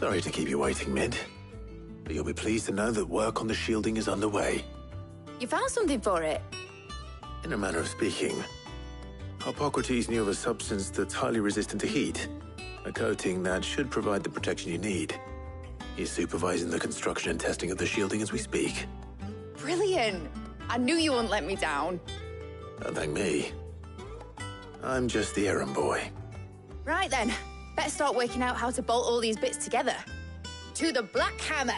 Sorry to keep you waiting, Mid. But you'll be pleased to know that work on the shielding is underway. You found something for it? In a manner of speaking, Harpocrates knew of a substance that's highly resistant to heat. A coating that should provide the protection you need. He's supervising the construction and testing of the shielding as we speak. Brilliant! I knew you wouldn't let me down. Don't thank me. I'm just the errand boy. Right then, better start working out how to bolt all these bits together. To the Black Hammer!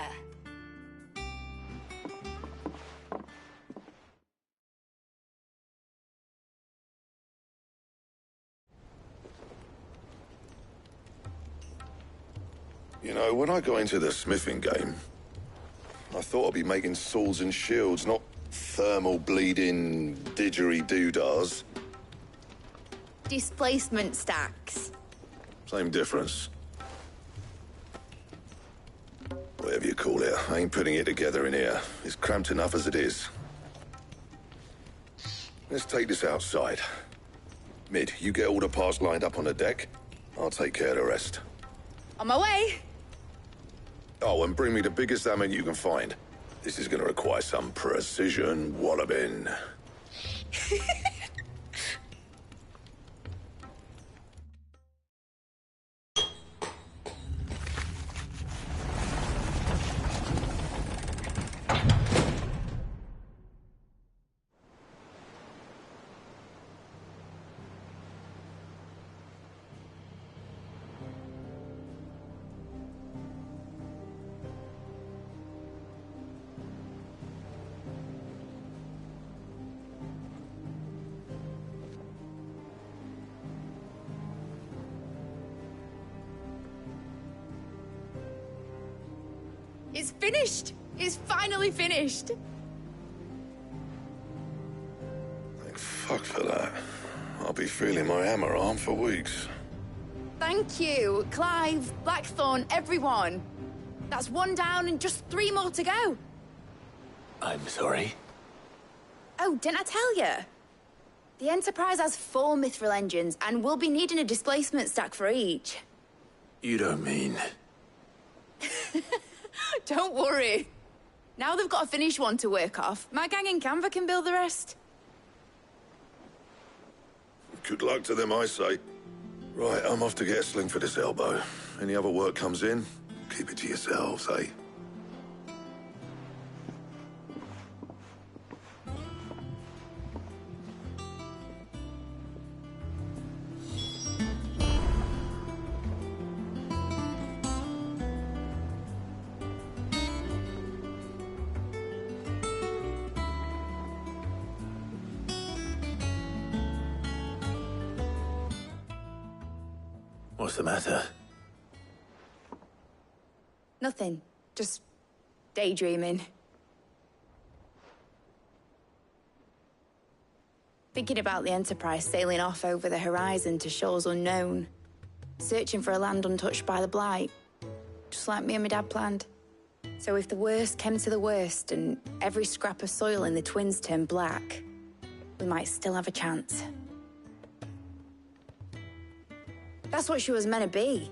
You know, when I got into the smithing game, I thought I'd be making swords and shields, not thermal bleeding didgeridoo-dahs. Displacement stacks. Same difference. Whatever you call it, I ain't putting it together in here. It's cramped enough as it is. Let's take this outside. Mid, you get all the parts lined up on the deck. I'll take care of the rest. On my way! Oh, and bring me the biggest salmon you can find. This is gonna require some precision walloping. It's finished! It's finally finished! Thank fuck for that. I'll be feeling my hammer arm for weeks. Thank you, Clive, Blackthorn, everyone. That's one down and just 3 more to go. I'm sorry. Oh, didn't I tell you? The Enterprise has 4 mithril engines, and we'll be needing a displacement stack for each. You don't mean... Don't worry. Now they've got a finished one to work off, my gang in Canva can build the rest. Good luck to them, I say. Right, I'm off to get a sling for this elbow. Any other work comes in, keep it to yourselves, eh? What's the matter? Nothing. Just daydreaming. Thinking about the Enterprise sailing off over the horizon to shores unknown. Searching for a land untouched by the Blight. Just like me and my dad planned. So if the worst came to the worst and every scrap of soil in the Twins turned black, we might still have a chance. That's what she was meant to be.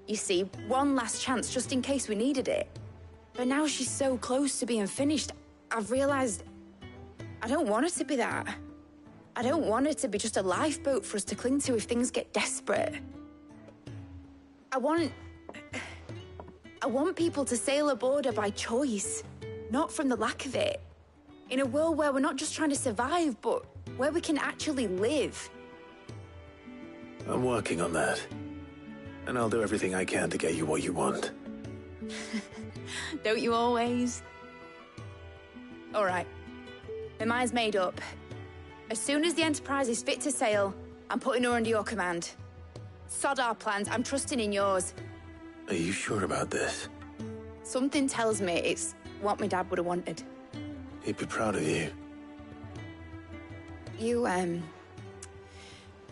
You see, one last chance just in case we needed it. But now she's so close to being finished, I've realized I don't want it to be that. I don't want it to be just a lifeboat for us to cling to if things get desperate. I want people to sail aboard her by choice, not from the lack of it. In a world where we're not just trying to survive, but where we can actually live. I'm working on that. And I'll do everything I can to get you what you want. Don't you always? All right. My mind's made up. As soon as the Enterprise is fit to sail, I'm putting her under your command. Sod our plans, I'm trusting in yours. Are you sure about this? Something tells me it's what my dad would have wanted. He'd be proud of you. You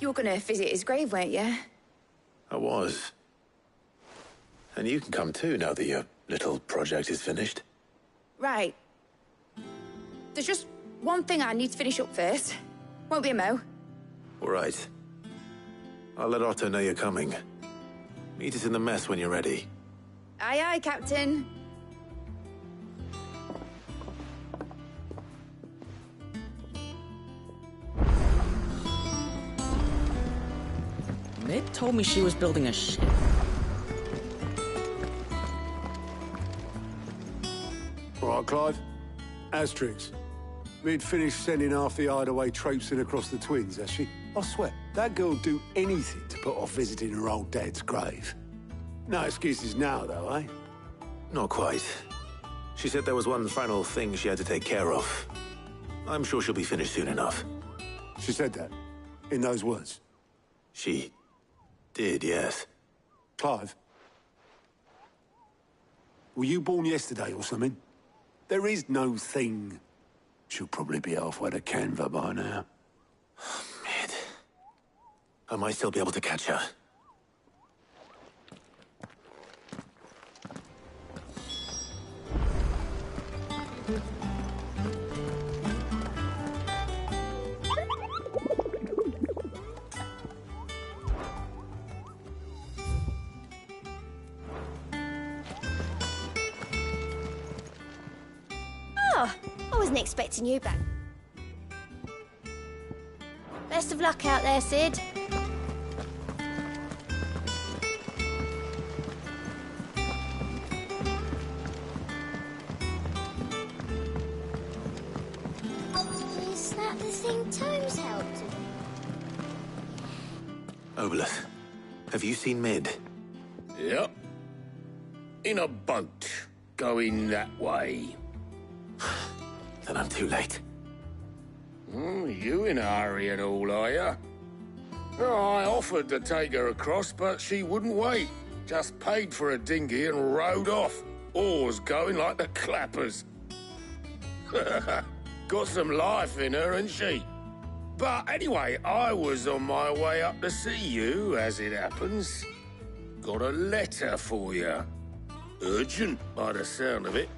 were gonna visit his grave, weren't you? I was. And you can come too now that your little project is finished. Right. There's just one thing I need to finish up first. Won't be a mo. All right. I'll let Otto know you're coming. Meet us in the mess when you're ready. Aye, aye, Captain. Mid told me she was building a ship. All right, Clive. Asterix. Mid finished sending half the hideaway traipsing across the twins, has she? I swear, that girl'd do anything to put off visiting her old dad's grave. No excuses now, though, eh? Not quite. She said there was one final thing she had to take care of. I'm sure she'll be finished soon enough. She said that, in those words. She did, yes. Clive, were you born yesterday or something? There is no thing. She'll probably be halfway to Canva by now. Mid. I might still be able to catch her. Oh, I wasn't expecting you back. Best of luck out there, Sid. Is that the thing Tomes helped with? Obolus, have you seen Mid? Yep. In a boat, going that way. Then I'm too late. You in a hurry and all, are you? Oh, I offered to take her across, but she wouldn't wait. Just paid for a dinghy and rowed off. Oars going like the clappers. Got some life in her, ain't she? But anyway, I was on my way up to see you, as it happens. Got a letter for you. Urgent, by the sound of it.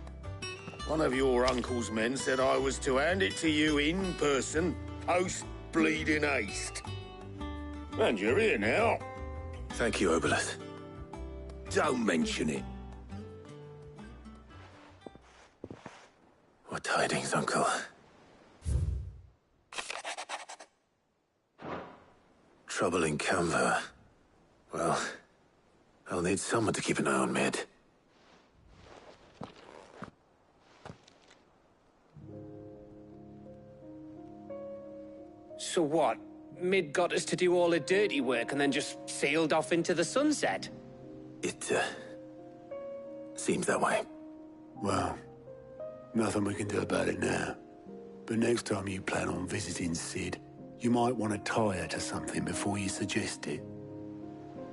One of your uncle's men said I was to hand it to you in person, post-bleeding haste. And you're here now. Thank you, Obolus. Don't mention it. What tidings, Uncle? Trouble in Canva. Well, I'll need someone to keep an eye on Mid. So what? Mid got us to do all the dirty work and then just sailed off into the sunset? It, seems that way. Well, nothing we can do about it now. But next time you plan on visiting Sid, you might want to tie her to something before you suggest it.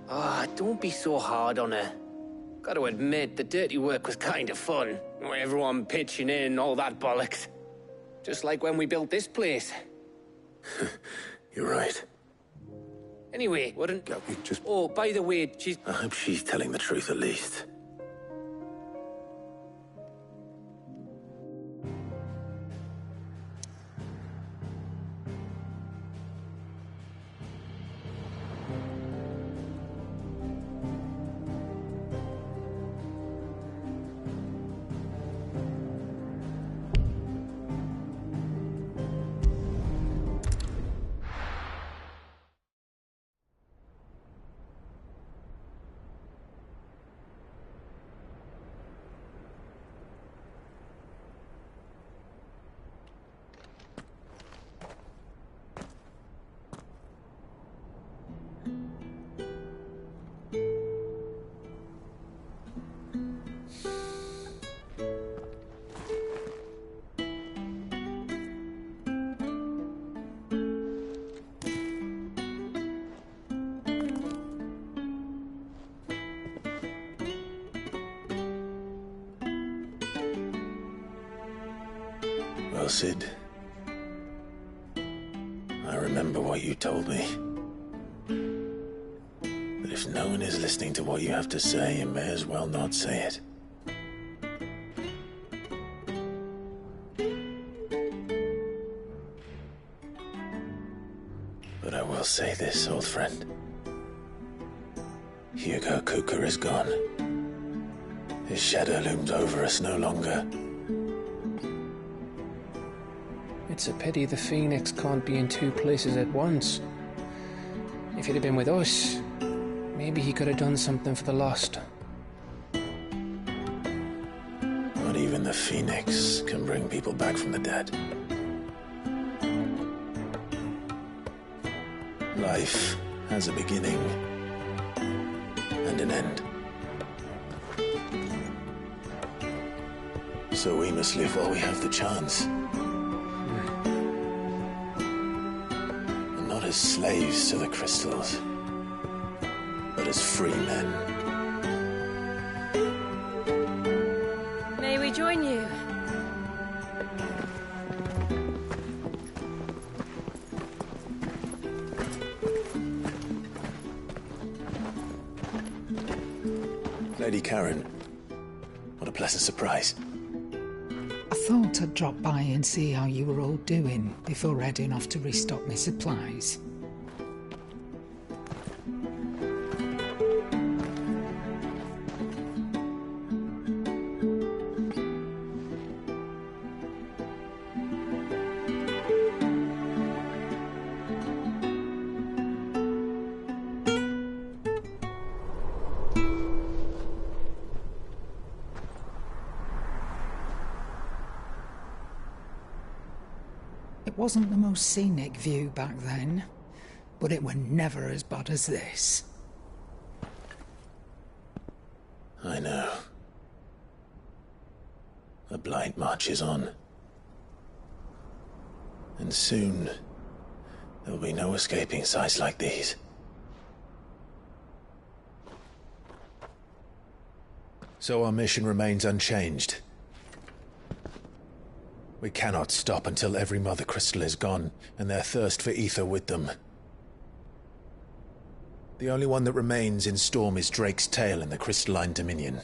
Ah, don't be so hard on her. Gotta admit, the dirty work was kind of fun. Everyone pitching in, all that bollocks. Just like when we built this place. You're right. Anyway, wouldn't... Go, just... Oh, by the way, she's... I hope she's telling the truth at least. Well, Sid, I remember what you told me. But if no one is listening to what you have to say, you may as well not say it. But I will say this, old friend. Hugo Cuca is gone. His shadow looms over us no longer. It's a pity the Phoenix can't be in two places at once. If he'd have been with us, maybe he could have done something for the Lost. Not even the Phoenix can bring people back from the dead. Life has a beginning and an end. So we must live while we have the chance. And not as slaves to the crystals, but as free men. May we join you? Lady Karen, what a pleasant surprise. I thought I'd drop by and see how you were all doing before heading off to restock my supplies. It wasn't the most scenic view back then, but it were never as bad as this. I know. The Blight marches on. And soon, there'll be no escaping sights like these. So our mission remains unchanged. We cannot stop until every Mother Crystal is gone, and their thirst for ether with them. The only one that remains in Storm is Drake's tail in the Crystalline Dominion.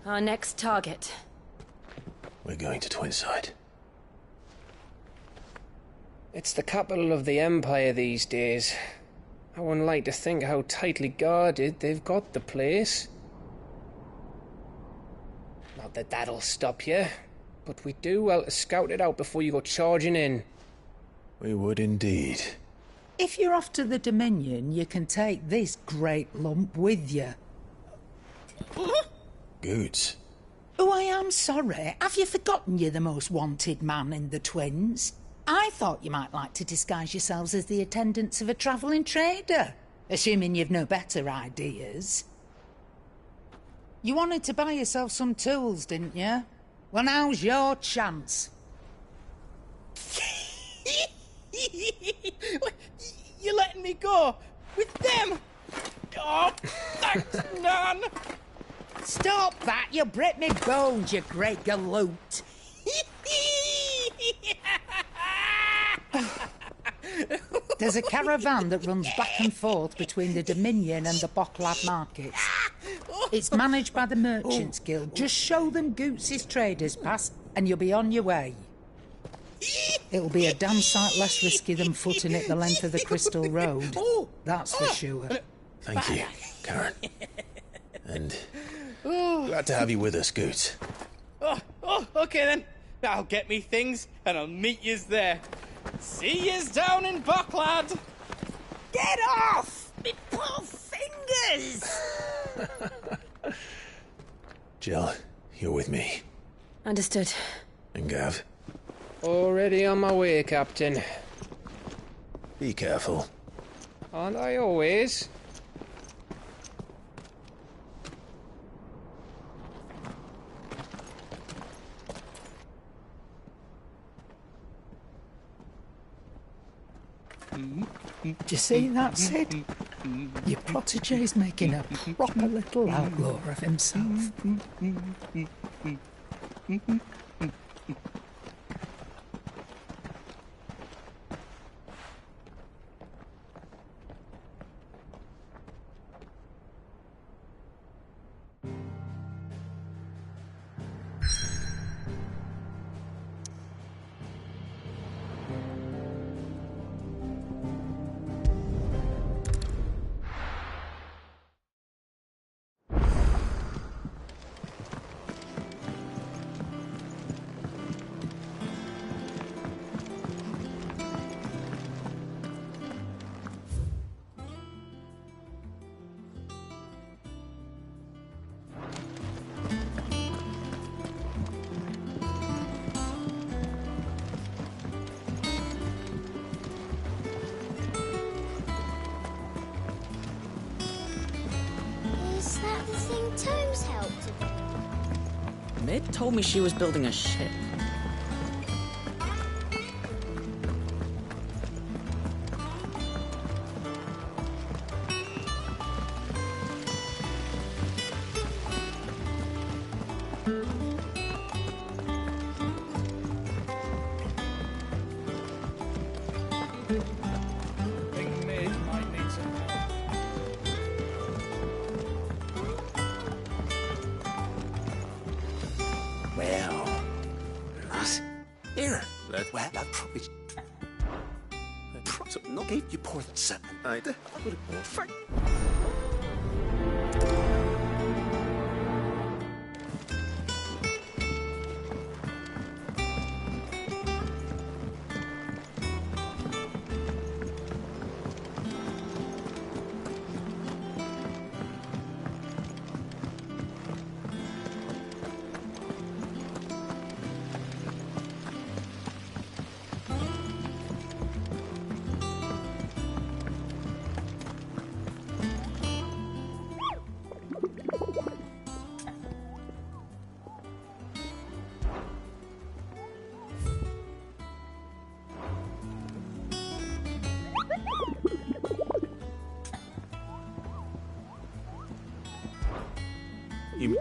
Our next target. We're going to Twinside. It's the capital of the Empire these days. I wouldn't like to think how tightly guarded they've got the place. Not that that'll stop you, but we do well to scout it out before you go charging in. We would indeed. If you're off to the Dominion, you can take this great lump with you. Goods. Oh, I am sorry. Have you forgotten you're the most wanted man in the Twins? I thought you might like to disguise yourselves as the attendants of a travelling trader, assuming you've no better ideas. You wanted to buy yourself some tools, didn't you? Well, now's your chance. You're letting me go? With them? Oh, thanks, Nan! Stop that! You'll break me bones, you great galoot! There's a caravan that runs back and forth between the Dominion and the Bocklad markets. It's managed by the Merchants Guild. Just show them Goots' traders pass and you'll be on your way. It'll be a damn sight less risky than footing it the length of the Crystal Road. That's for sure. Thank you, Karen. And glad to have you with us, Goots. Okay then. I'll get me things and I'll meet yous there. See yous down in Bocklad. Get off! Me poor fingers! Jill, you're with me. Understood. And Gav, Already on my way, Captain. be careful. Aren't I always? Do you see that, Sid? Your protege's making a proper little outlaw of himself. Mid told me she was building a ship. Think Mid might need some help. Well, nice. Here. Well, I probably... Not give you poor son. Fuck. You...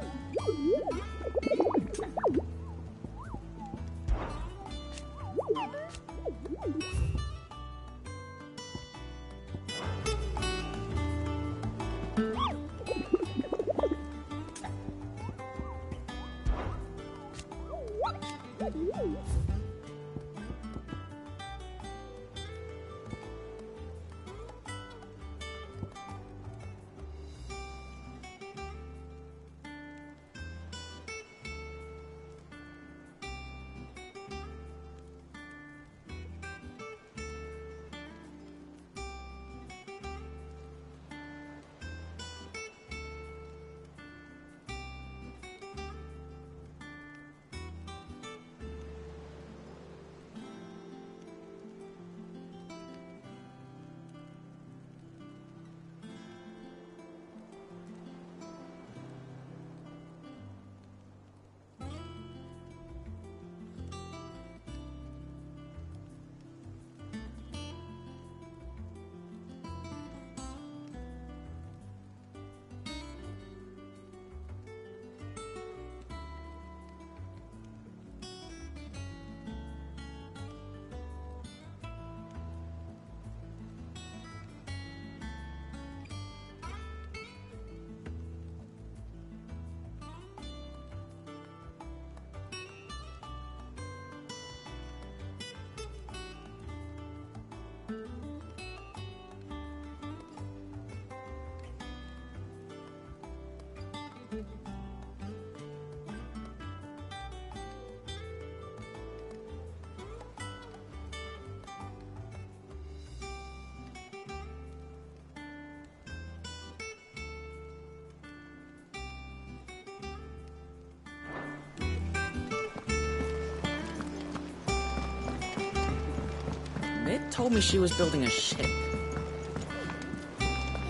Mid told me she was building a ship.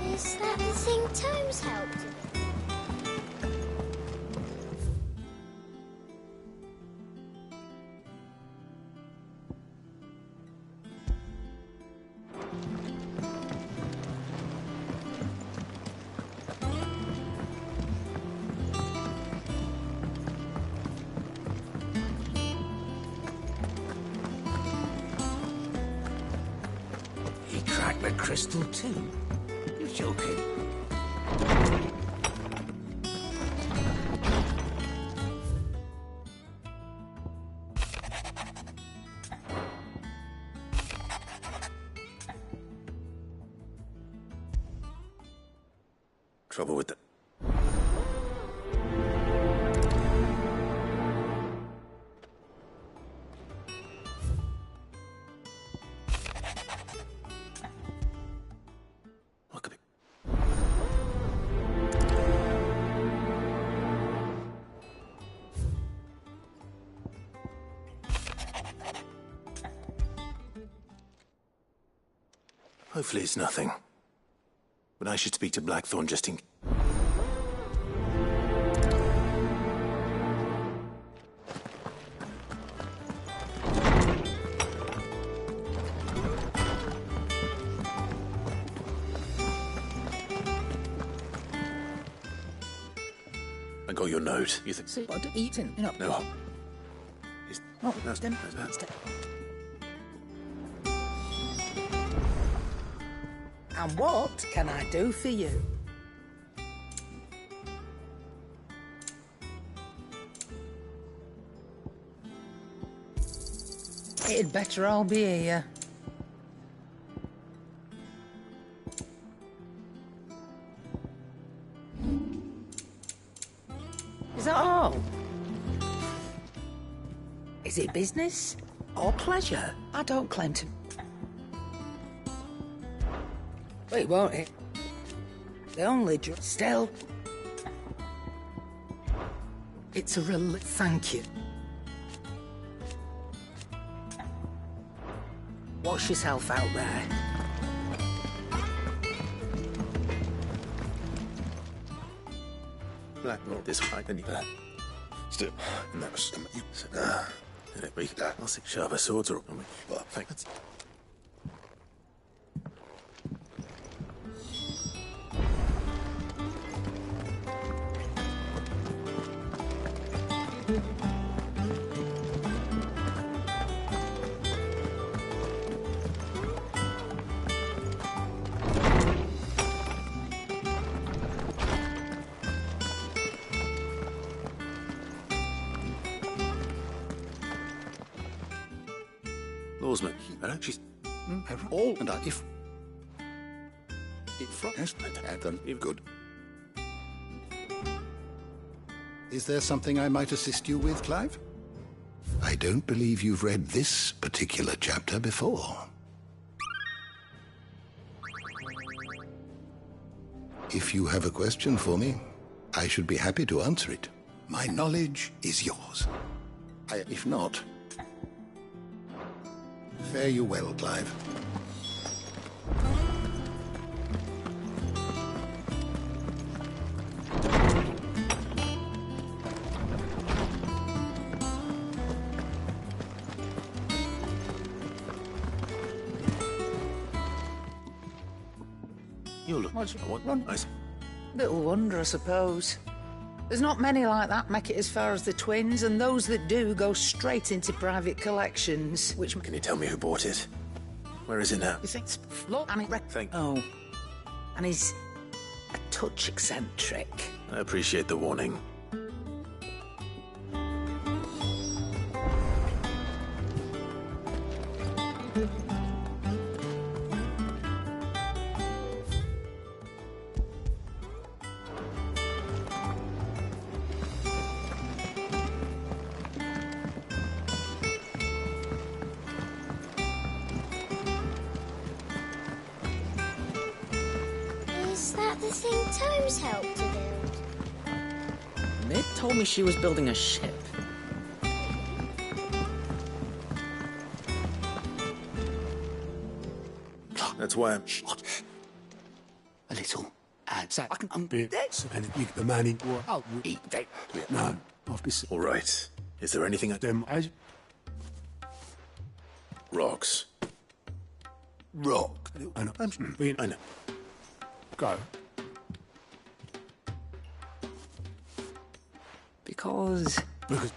Is that the thing Tomes helped with? He cracked the crystal too. You're joking. Trouble with the... Hopefully it's nothing. But I should speak to Blackthorn just in... I got your note. You think... See, what eating? You know. No. Oh, That's... then, that's- And what can I do for you? It'd better all be here. Is that all? Is it business or pleasure? I don't claim to... Wait, won't it? The only still... It's a thank you. Wash yourself out there. Black, not this way, then you... Still, And that was... You said... I'll see sharper swords or... Well, thanks. Lawsman, hello? She's... All and if yes, then good. Is there something I might assist you with, Clive? I don't believe you've read this particular chapter before. If you have a question for me, I should be happy to answer it. My knowledge is yours. If not, fare you well, Clive. You look... What? Nice. Little wonder, I suppose. There's not many like that make it as far as the twins, and those that do go straight into private collections, which... Can you tell me who bought it? Where is it now? You think... Look, and Thank... Oh. And he's a touch eccentric. I appreciate the warning. Is that the thing Tomes helped to build? Mid told me she was building a ship. That's why I'm... A little. And so I can And you get the man in... I'll eat that. No, I've been... All right. Is there anything I... Them as... Rocks. Rock. I know. I know. Go. Because... Because...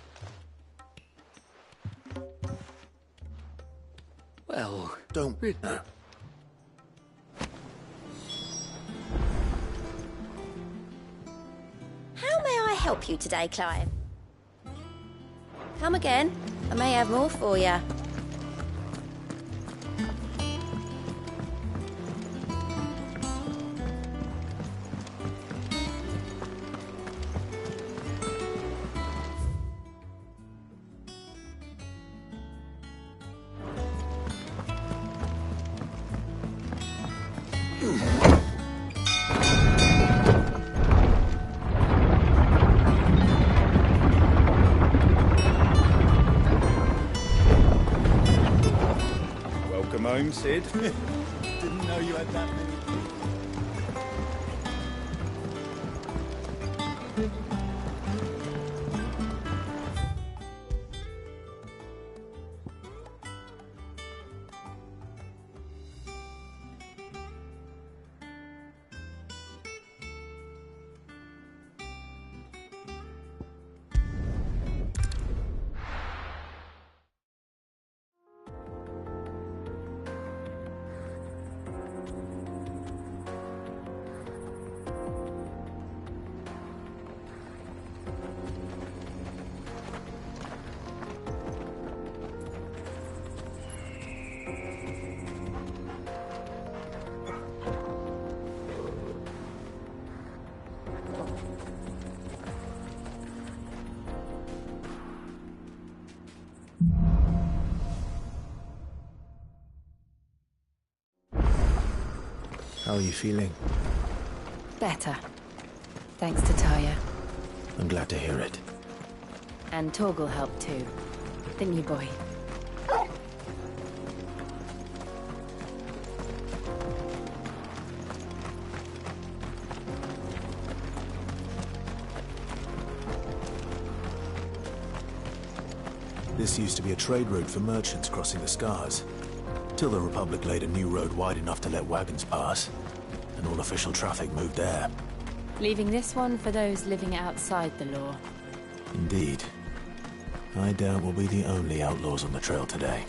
Well... Don't... No. How may I help you today, Clive? Come again. I may have more for you. Welcome home, Sid. Didn't know you had that many... How are you feeling? Better. Thanks to Taya. I'm glad to hear it. And Torgal helped too. Didn't you, boy? This used to be a trade route for merchants crossing the Scars. Till the Republic laid a new road wide enough to let wagons pass. And all official traffic moved there. Leaving this one for those living outside the law. Indeed. I doubt we'll be the only outlaws on the trail today.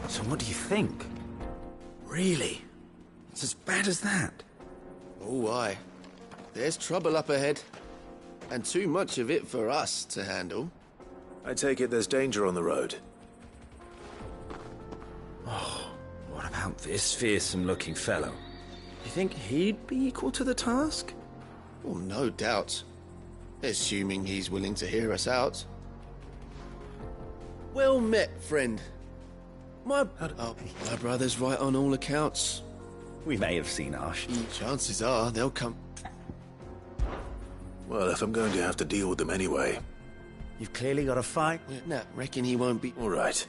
So what do you think? Really? It's as bad as that? Oh, aye. There's trouble up ahead. And too much of it for us to handle. I take it there's danger on the road. Oh, what about this fearsome-looking fellow? You think he'd be equal to the task? Well, no doubt. Assuming he's willing to hear us out. Well met, friend. My brother's right on all accounts. We may have seen Ash. Chances are they'll come. Well, if I'm going to have to deal with them anyway. You've clearly got a fight. Nah, reckon he won't be. All right.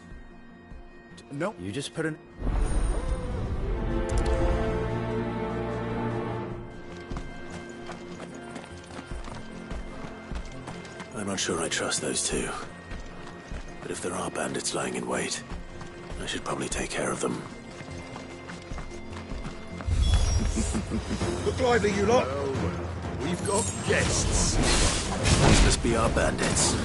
No. You just put an... I'm not sure I trust those two. But if there are bandits lying in wait, I should probably take care of them. Look lively, you lot. We've got guests. These must be our bandits.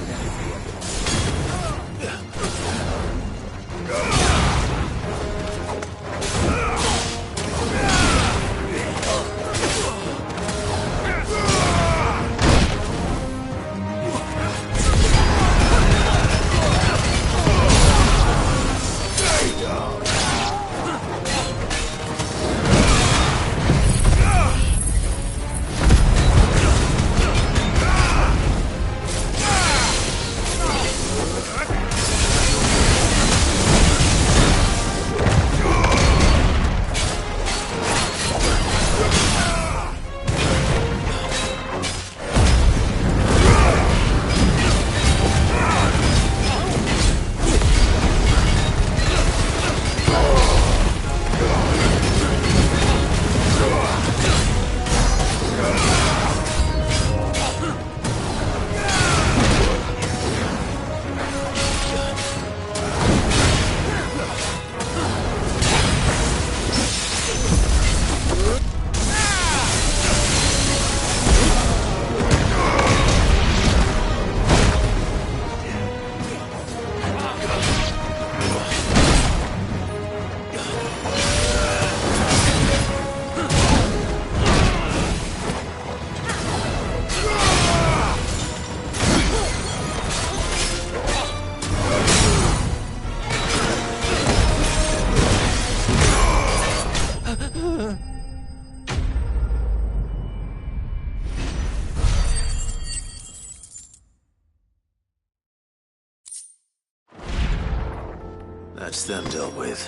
That's them dealt with.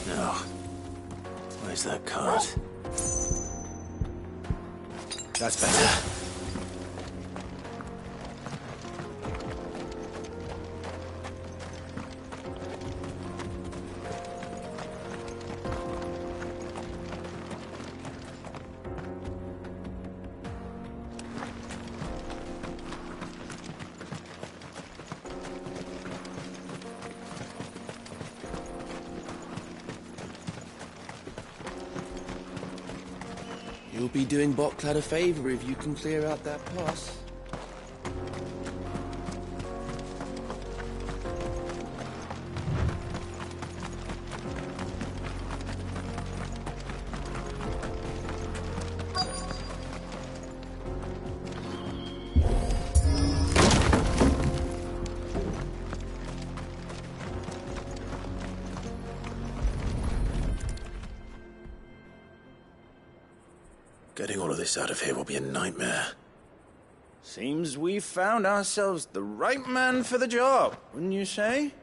Now, where's that cart? That's better. You'll be doing Boklad a favor if you can clear out that pass. Getting all of this out of here will be a nightmare. Seems we've found ourselves the right man for the job, wouldn't you say?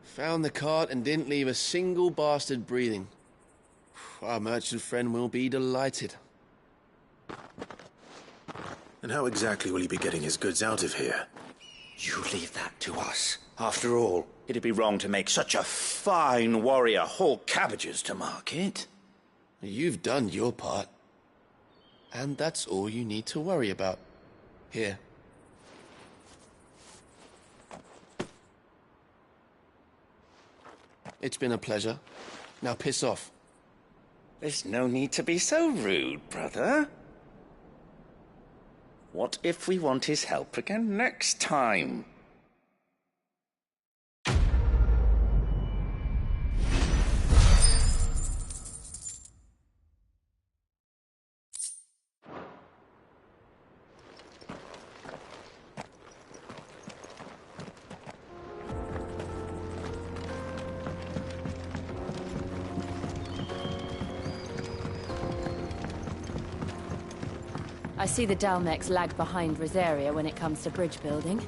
Found the cart and didn't leave a single bastard breathing. Our merchant friend will be delighted. And how exactly will he be getting his goods out of here? You leave that to us. After all, it'd be wrong to make such a fine warrior haul cabbages to market. You've done your part. And that's all you need to worry about. Here. It's been a pleasure. Now piss off. There's no need to be so rude, brother. What if we want his help again next time? I see the Dalmex lag behind Rosaria when it comes to bridge building.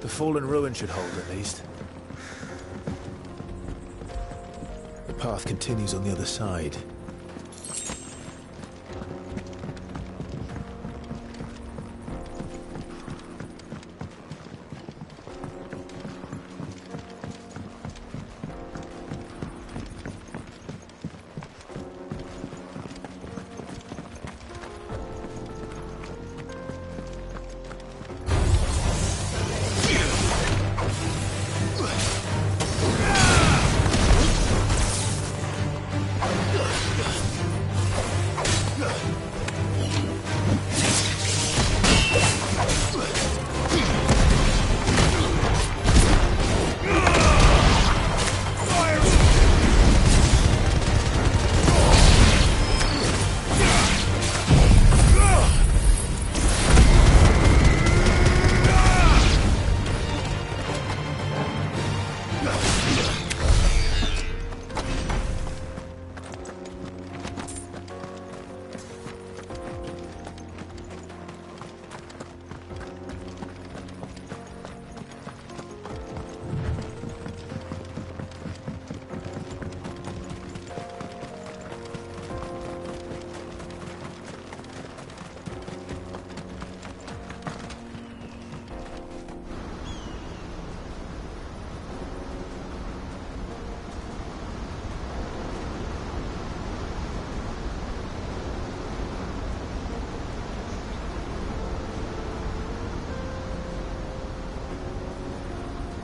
The fallen ruin should hold, at least. The path continues on the other side.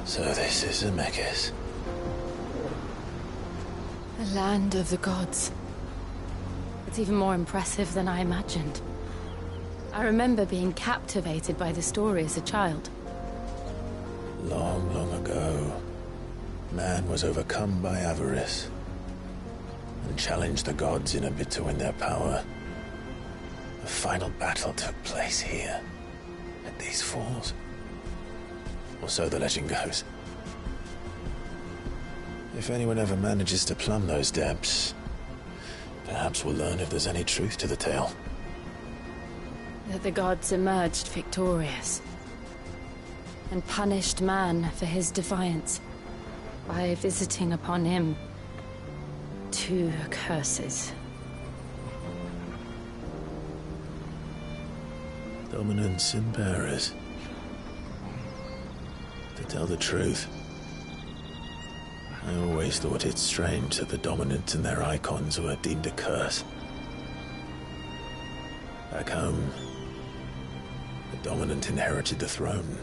So this is Zemeckis. The land of the gods. It's even more impressive than I imagined. I remember being captivated by the story as a child. Long, long ago, man was overcome by avarice and challenged the gods in a bid to win their power. The final battle took place here, at these falls. Or so the legend goes. If anyone ever manages to plumb those depths, perhaps we'll learn if there's any truth to the tale. That the gods emerged victorious and punished man for his defiance. by visiting upon him 2 curses. Dominants and bearers. To tell the truth, I always thought it strange that the Dominants and their icons were deemed a curse. Back home, the Dominant inherited the throne.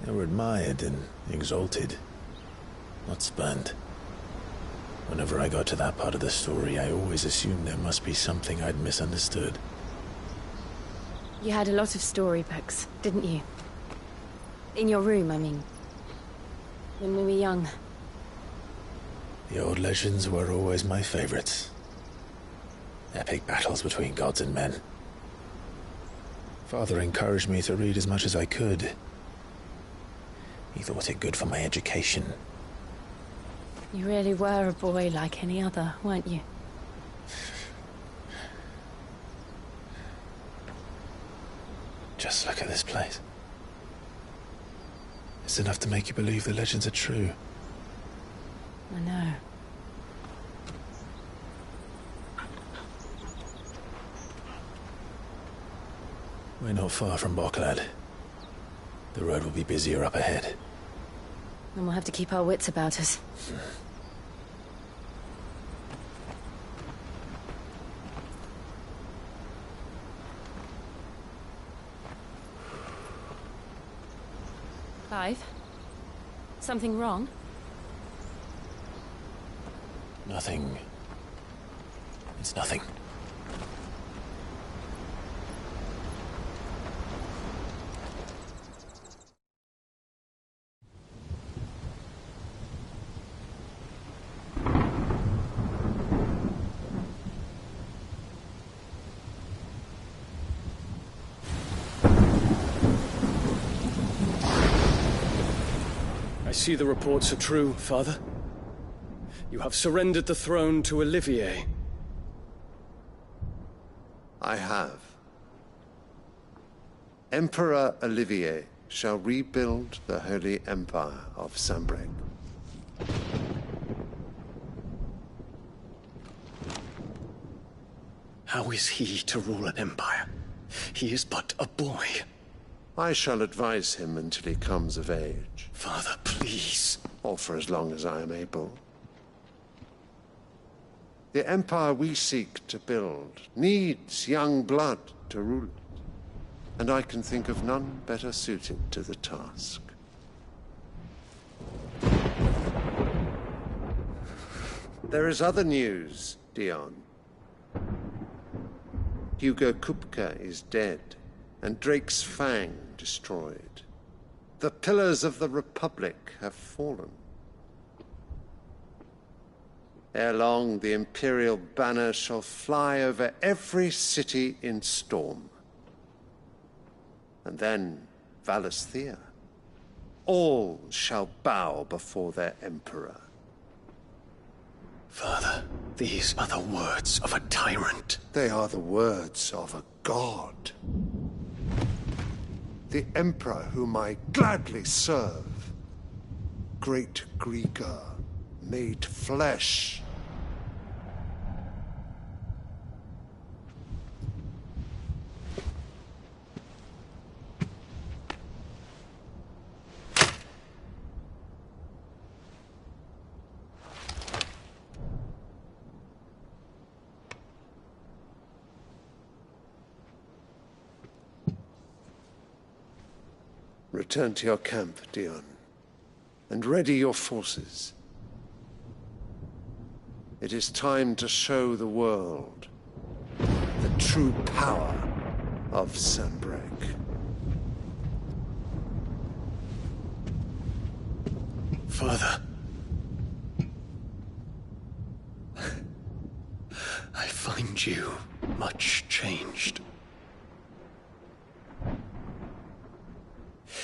They were admired and exalted, not spurned. Whenever I got to that part of the story, I always assumed there must be something I'd misunderstood. You had a lot of storybooks, didn't you? In your room, I mean. When we were young. The old legends were always my favorites. Epic battles between gods and men. Father encouraged me to read as much as I could. He thought it good for my education. You really were a boy like any other, weren't you? Just look at this place. It's enough to make you believe the legends are true. I know. We're not far from Boklad. The road will be busier up ahead. And we'll have to keep our wits about us. Clive? Something wrong? Nothing. It's nothing. I see the reports are true, Father. You have surrendered the throne to Olivier. I have. Emperor Olivier shall rebuild the Holy Empire of Sanbreque. How is he to rule an empire? He is but a boy. I shall advise him until he comes of age. Father, please. Or for as long as I am able. The empire we seek to build needs young blood to rule it, and I can think of none better suited to the task. There is other news, Dion. Hugo Kupka is dead, and Drake's Fang destroyed. The pillars of the Republic have fallen. Ere long, the Imperial banner shall fly over every city in Storm. And then, Valisthea. All shall bow before their Emperor. Father, these are the words of a tyrant. They are the words of a god. The Emperor whom I gladly serve. Great Greagor, made flesh. Return to your camp, Dion, and ready your forces. It is time to show the world the true power of Sanbreque. Father. I find you much changed.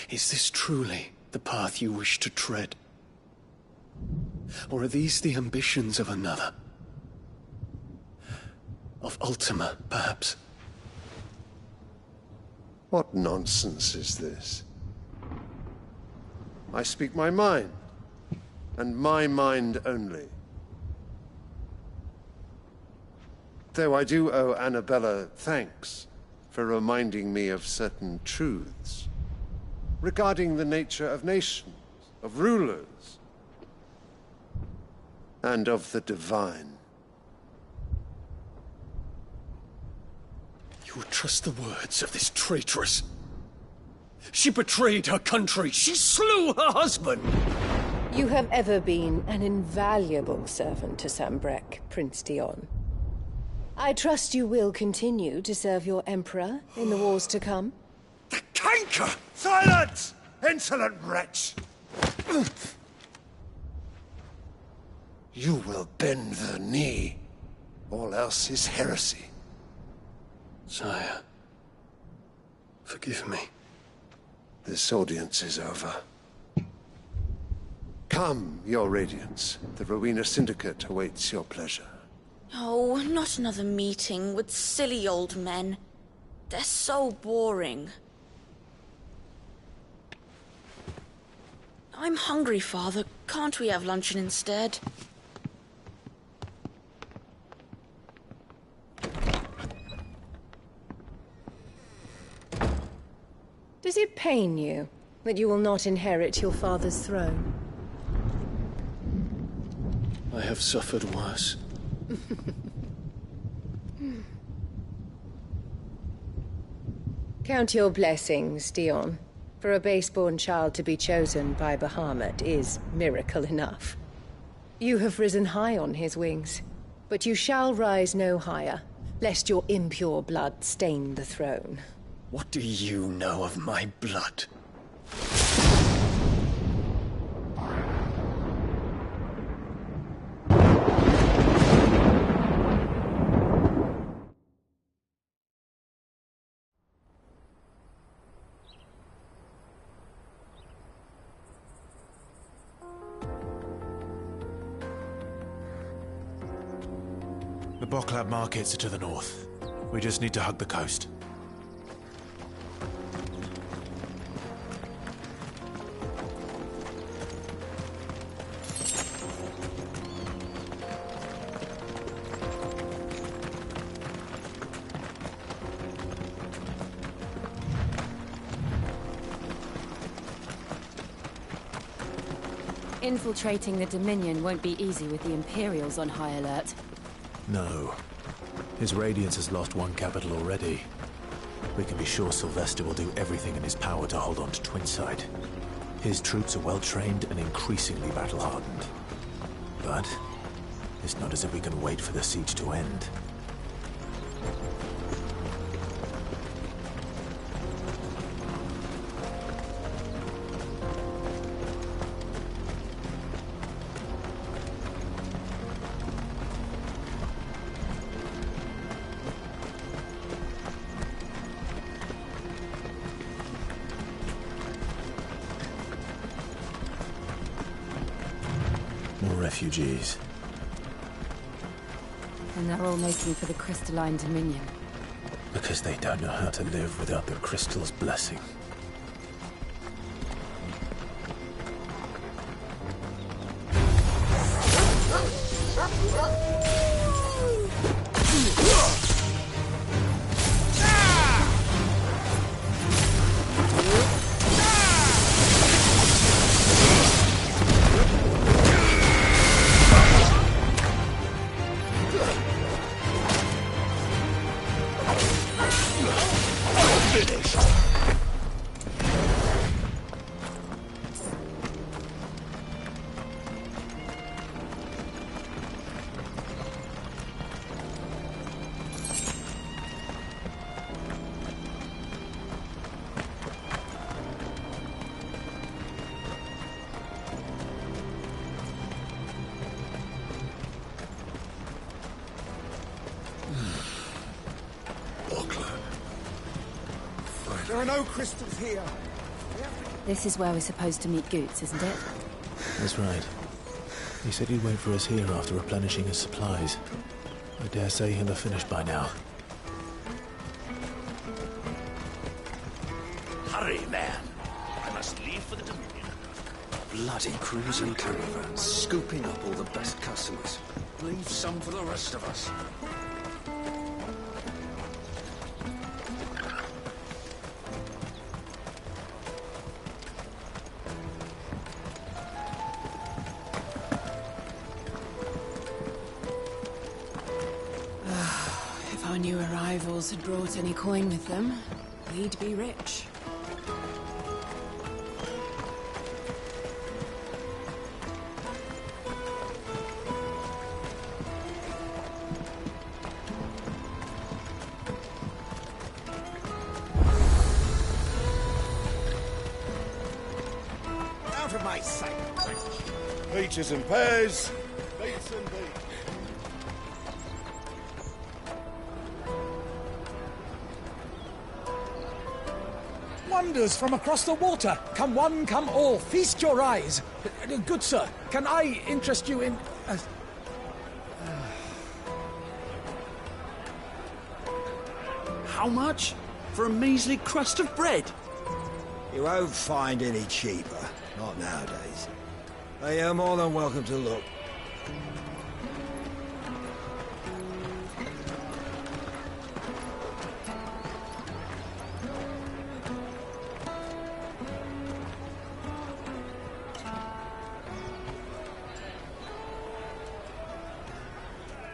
Is this truly the path you wish to tread? Or are these the ambitions of another? Of Ultima, perhaps? What nonsense is this? I speak my mind, and my mind only. Though I do owe Annabella thanks for reminding me of certain truths regarding the nature of nations, of rulers, and of the divine. You would trust the words of this traitress? She betrayed her country. She slew her husband. You have ever been an invaluable servant to Sanbreque, Prince Dion. I trust you will continue to serve your Emperor in the wars to come. The canker! Silence! Insolent wretch! You will bend the knee. All else is heresy. Sire, forgive me. This audience is over. Come, Your Radiance. The Rowena Syndicate awaits your pleasure. Oh, not another meeting with silly old men. They're so boring. I'm hungry, Father. Can't we have luncheon instead? Does it pain you that you will not inherit your father's throne? I have suffered worse. Count your blessings, Dion. For a base-born child to be chosen by Bahamut is miracle enough. You have risen high on his wings, but you shall rise no higher, lest your impure blood stain the throne. What do you know of my blood? The Boklab markets are to the north. We just need to hug the coast. Infiltrating the Dominion won't be easy with the Imperials on high alert. No. His Radiance has lost one capital already. We can be sure Sylvester will do everything in his power to hold on to Twinside. His troops are well-trained and increasingly battle-hardened. But it's not as if we can wait for the siege to end. Refugees. And they're all making for the Crystalline Dominion. Because they don't know how to live without the Crystal's blessing. There are no crystals here. This is where we're supposed to meet Goots, isn't it? That's right. He said he'd wait for us here after replenishing his supplies. I dare say he'll have finished by now. Hurry, man. I must leave for the Dominion. Bloody cruising caravans, scooping up all the best customers. Leave some for the rest of us. If our new arrivals had brought any coin with them, we'd be rich. Out of my sight. Peaches and pears. Beets and beets. Wonders from across the water. Come one, come all. Feast your eyes. Good sir, can I interest you in... How much? For a measly crust of bread? You won't find any cheaper. Not nowadays. But you're more than welcome to look.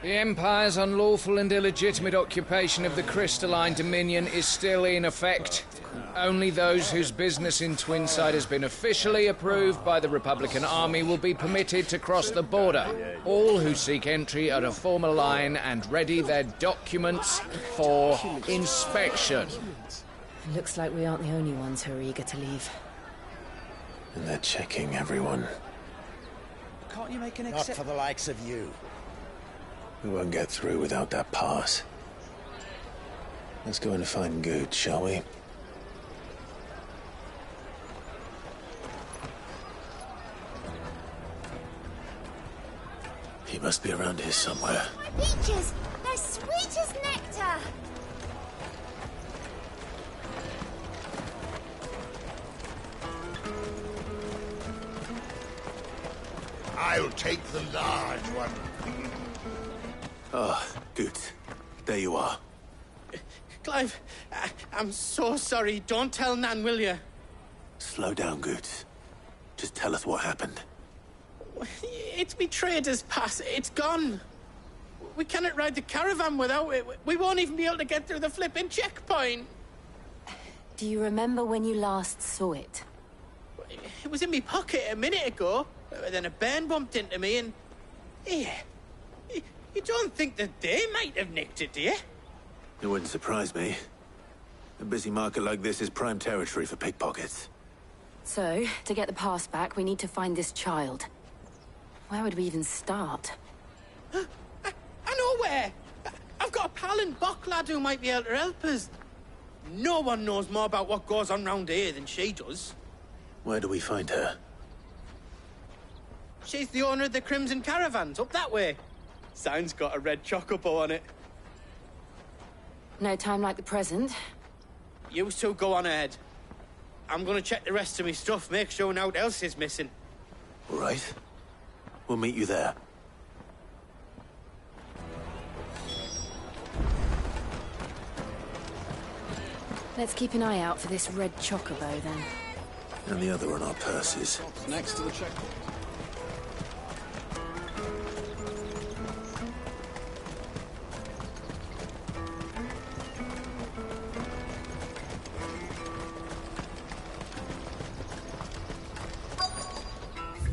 The Empire's unlawful and illegitimate occupation of the Crystalline Dominion is still in effect. Only those whose business in Twinside has been officially approved by the Republican Army will be permitted to cross the border. All who seek entry are to form a line and ready their documents for inspection. Looks like we aren't the only ones who are eager to leave. And they're checking everyone. Can't you make an Not exception? for the likes of you. We won't get through without that pass. Let's go and find Good, shall we? He must be around here somewhere. My peaches! They're sweet as nectar! I'll take the large one. Ah, Good. There you are. Clive, I'm so sorry. Don't tell Nan, will you? Slow down, Good. Just tell us what happened. It's me trader's pass. It's gone. We cannot ride the caravan without it. We won't even be able to get through the flipping checkpoint. Do you remember when you last saw it? It was in my pocket a minute ago. Then a bairn bumped into me and... Yeah. You don't think that they might have nicked it, do you? It wouldn't surprise me. A busy market like this is prime territory for pickpockets. So, to get the pass back, we need to find this child. Where would we even start? I know where! I've got a pal in Bocklad who might be able to help us. No one knows more about what goes on round here than she does. Where do we find her? She's the owner of the Crimson Caravans, up that way. Sign's got a red chocobo on it. No time like the present. You two go on ahead. I'm gonna check the rest of my stuff, make sure naught else is missing. All right. We'll meet you there. Let's keep an eye out for this red chocobo, then. And the other on our purses. Next to the checkpoint.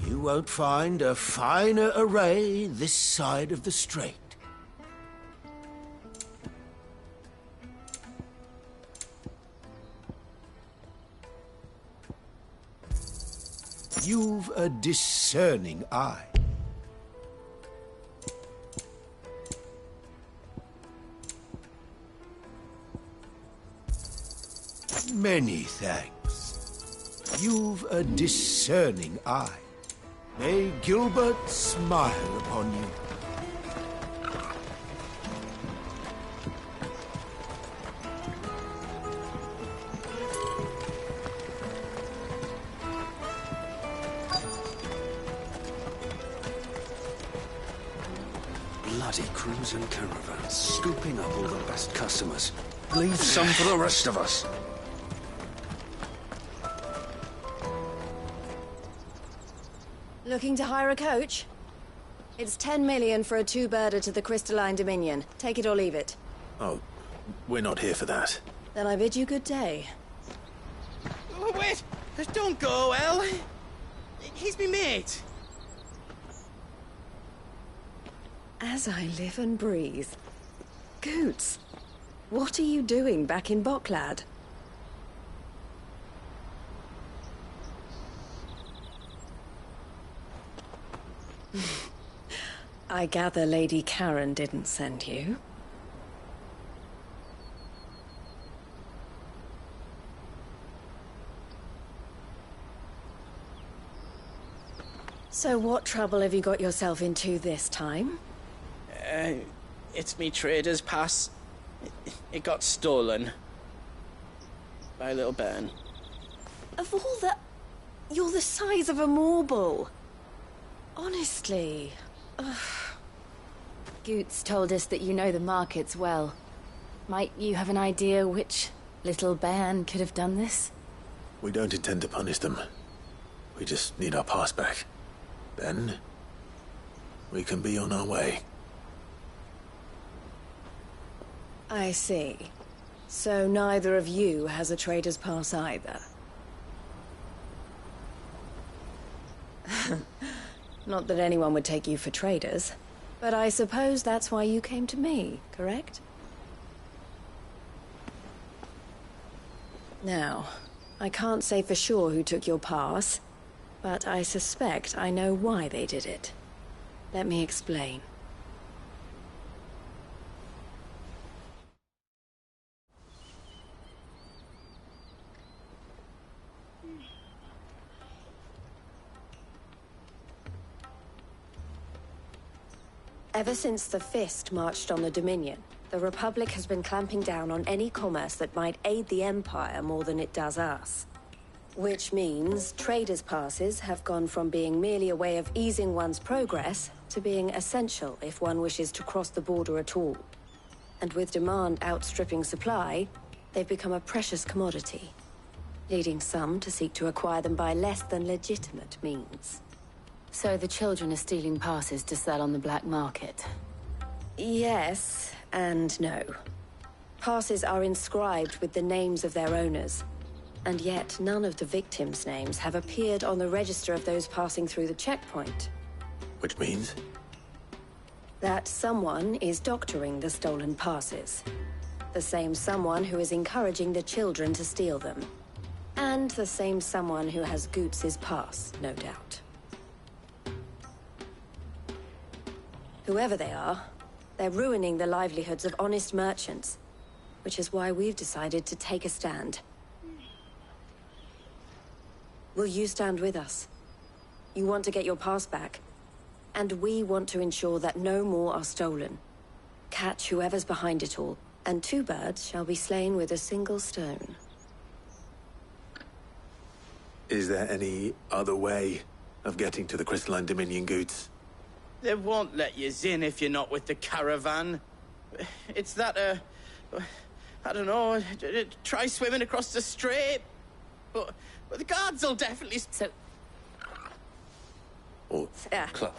You won't find a finer array this side of the strait. You've a discerning eye. Many thanks. You've a discerning eye. May Gilbert smile upon you. bloody crimson caravan, scooping up all the best customers. Leave some for the rest of us. Looking to hire a coach? It's 10 million for a two-birder to the Crystalline Dominion. Take it or leave it. Oh, we're not here for that. Then I bid you good day. Oh, wait! Don't go, El. He's me mate. As I live and breathe. Goots, what are you doing back in Boklad? I gather Lady Karen didn't send you. So what trouble have you got yourself into this time? It's me trader's pass. It got stolen. By little Ben. Of all the... You're the size of a marble. Honestly. Ugh. Goots told us that you know the markets well. Might you have an idea which little bairn could have done this? We don't intend to punish them. We just need our pass back. Then, we can be on our way. I see. So neither of you has a trader's pass either. Not that anyone would take you for traders, but I suppose that's why you came to me, correct? Now, I can't say for sure who took your pass, but I suspect I know why they did it. Let me explain. Ever since the Fist marched on the Dominion, the Republic has been clamping down on any commerce that might aid the Empire more than it does us. Which means traders' passes have gone from being merely a way of easing one's progress to being essential if one wishes to cross the border at all. And with demand outstripping supply, they've become a precious commodity, leading some to seek to acquire them by less than legitimate means. So the children are stealing passes to sell on the black market? Yes, and no. Passes are inscribed with the names of their owners, and yet none of the victims' names have appeared on the register of those passing through the checkpoint. Which means? That someone is doctoring the stolen passes. The same someone who is encouraging the children to steal them. And the same someone who has Goots' pass, no doubt. Whoever they are, they're ruining the livelihoods of honest merchants, which is why we've decided to take a stand. Will you stand with us? You want to get your pass back, and we want to ensure that no more are stolen. Catch whoever's behind it all, and two birds shall be slain with a single stone. Is there any other way of getting to the Crystalline Dominion, Goots? They won't let you in if you're not with the caravan. It's that, I don't know, try swimming across the strait. But the guards will definitely... So... Or club.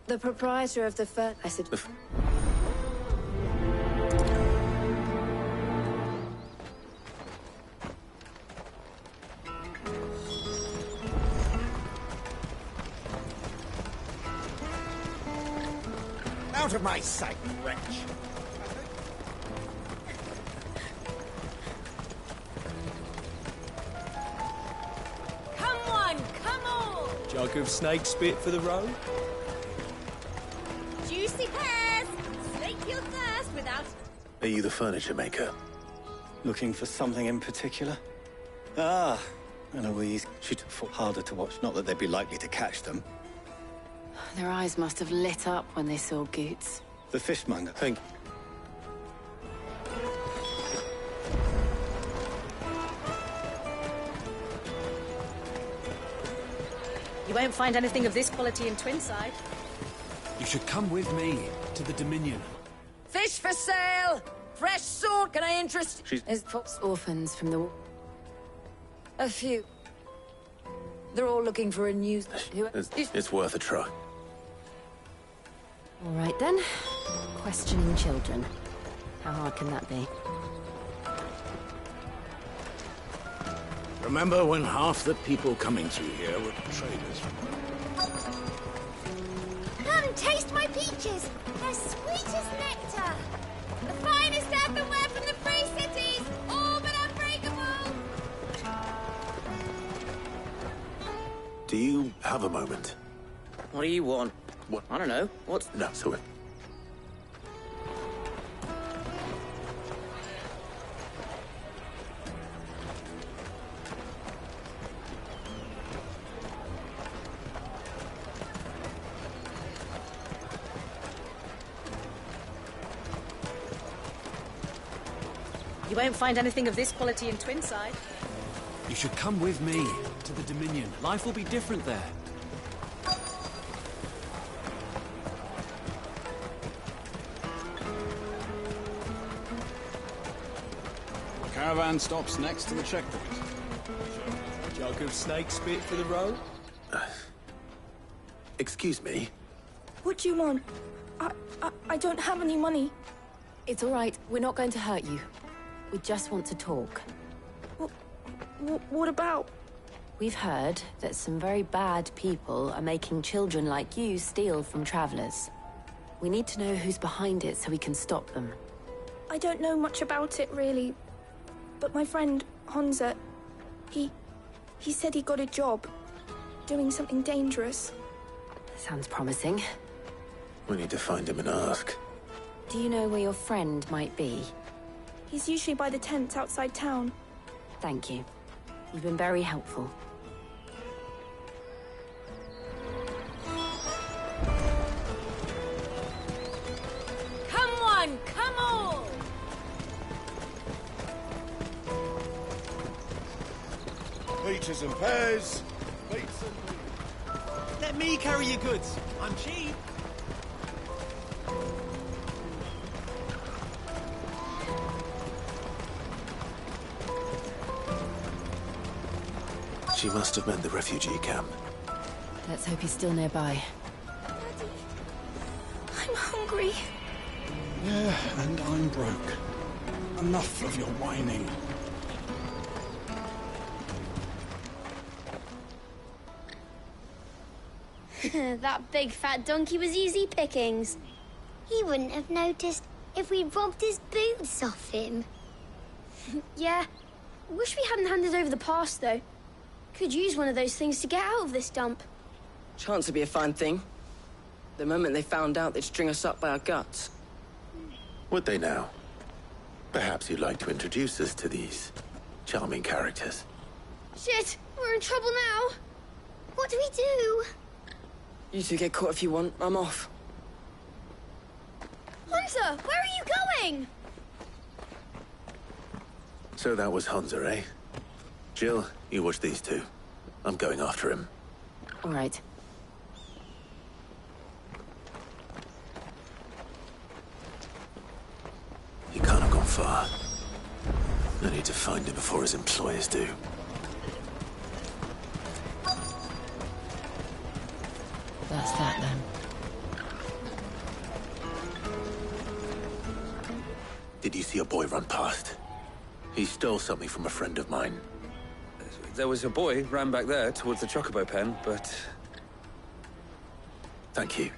The proprietor of the I said... Out of my sight, wretch! Come on, come on! Jug of snake spit for the road? Juicy pears! Slake your thirst without... Are you the furniture maker? Looking for something in particular? Ah, Eloise. She'd fought harder to watch, not that they'd be likely to catch them. Their eyes must have lit up when they saw Goots. The fishmonger. Thank You won't find anything of this quality in Twinside. You should come with me to the Dominion. Fish for sale! Fresh salt, can I interest... Is orphans from the... A few. They're all looking for a new... It's worth a try. All right then. Questioning children. How hard can that be? Remember when half the people coming through here were traders? Come, taste my peaches! They're sweet as nectar! The finest earthenware from the Free Cities! All but unbreakable! Do you have a moment? What do you want? What? I don't know. What's... No, so... You won't find anything of this quality in Twinside. You should come with me to the Dominion. Life will be different there. The caravan stops next to the checkpoint. Jug of snake spit for the road? Excuse me? What do you want? I don't have any money. It's all right. We're not going to hurt you. We just want to talk. What about? We've heard that some very bad people are making children like you steal from travelers. We need to know who's behind it so we can stop them. I don't know much about it, really. But my friend, Honza, he said he got a job. Doing something dangerous. Sounds promising. We need to find him and ask. Do you know where your friend might be? He's usually by the tents outside town. Thank you. You've been very helpful. Come on, come on! Peaches and pears. Let me carry your goods. I'm cheap. She must have meant the refugee camp. Let's hope he's still nearby. I'm hungry. Yeah, and I'm broke. Enough of your whining. That big fat donkey was easy pickings. He wouldn't have noticed if we'd robbed his boots off him. Yeah. Wish we hadn't handed over the pass, though. Could use one of those things to get out of this dump. Chance would be a fine thing. The moment they found out, they'd string us up by our guts. Would they now? Perhaps you'd like to introduce us to these charming characters. Shit, we're in trouble now. What do we do? You two get caught if you want. I'm off. Hunter, where are you going? So that was Hunter, eh? Jill, you watch these two. I'm going after him. All right. He can't have gone far. I need to find him before his employers do. That's that, then. Did you see a boy run past? He stole something from a friend of mine. There was a boy ran back there towards the Chocobo pen, but... Thank you.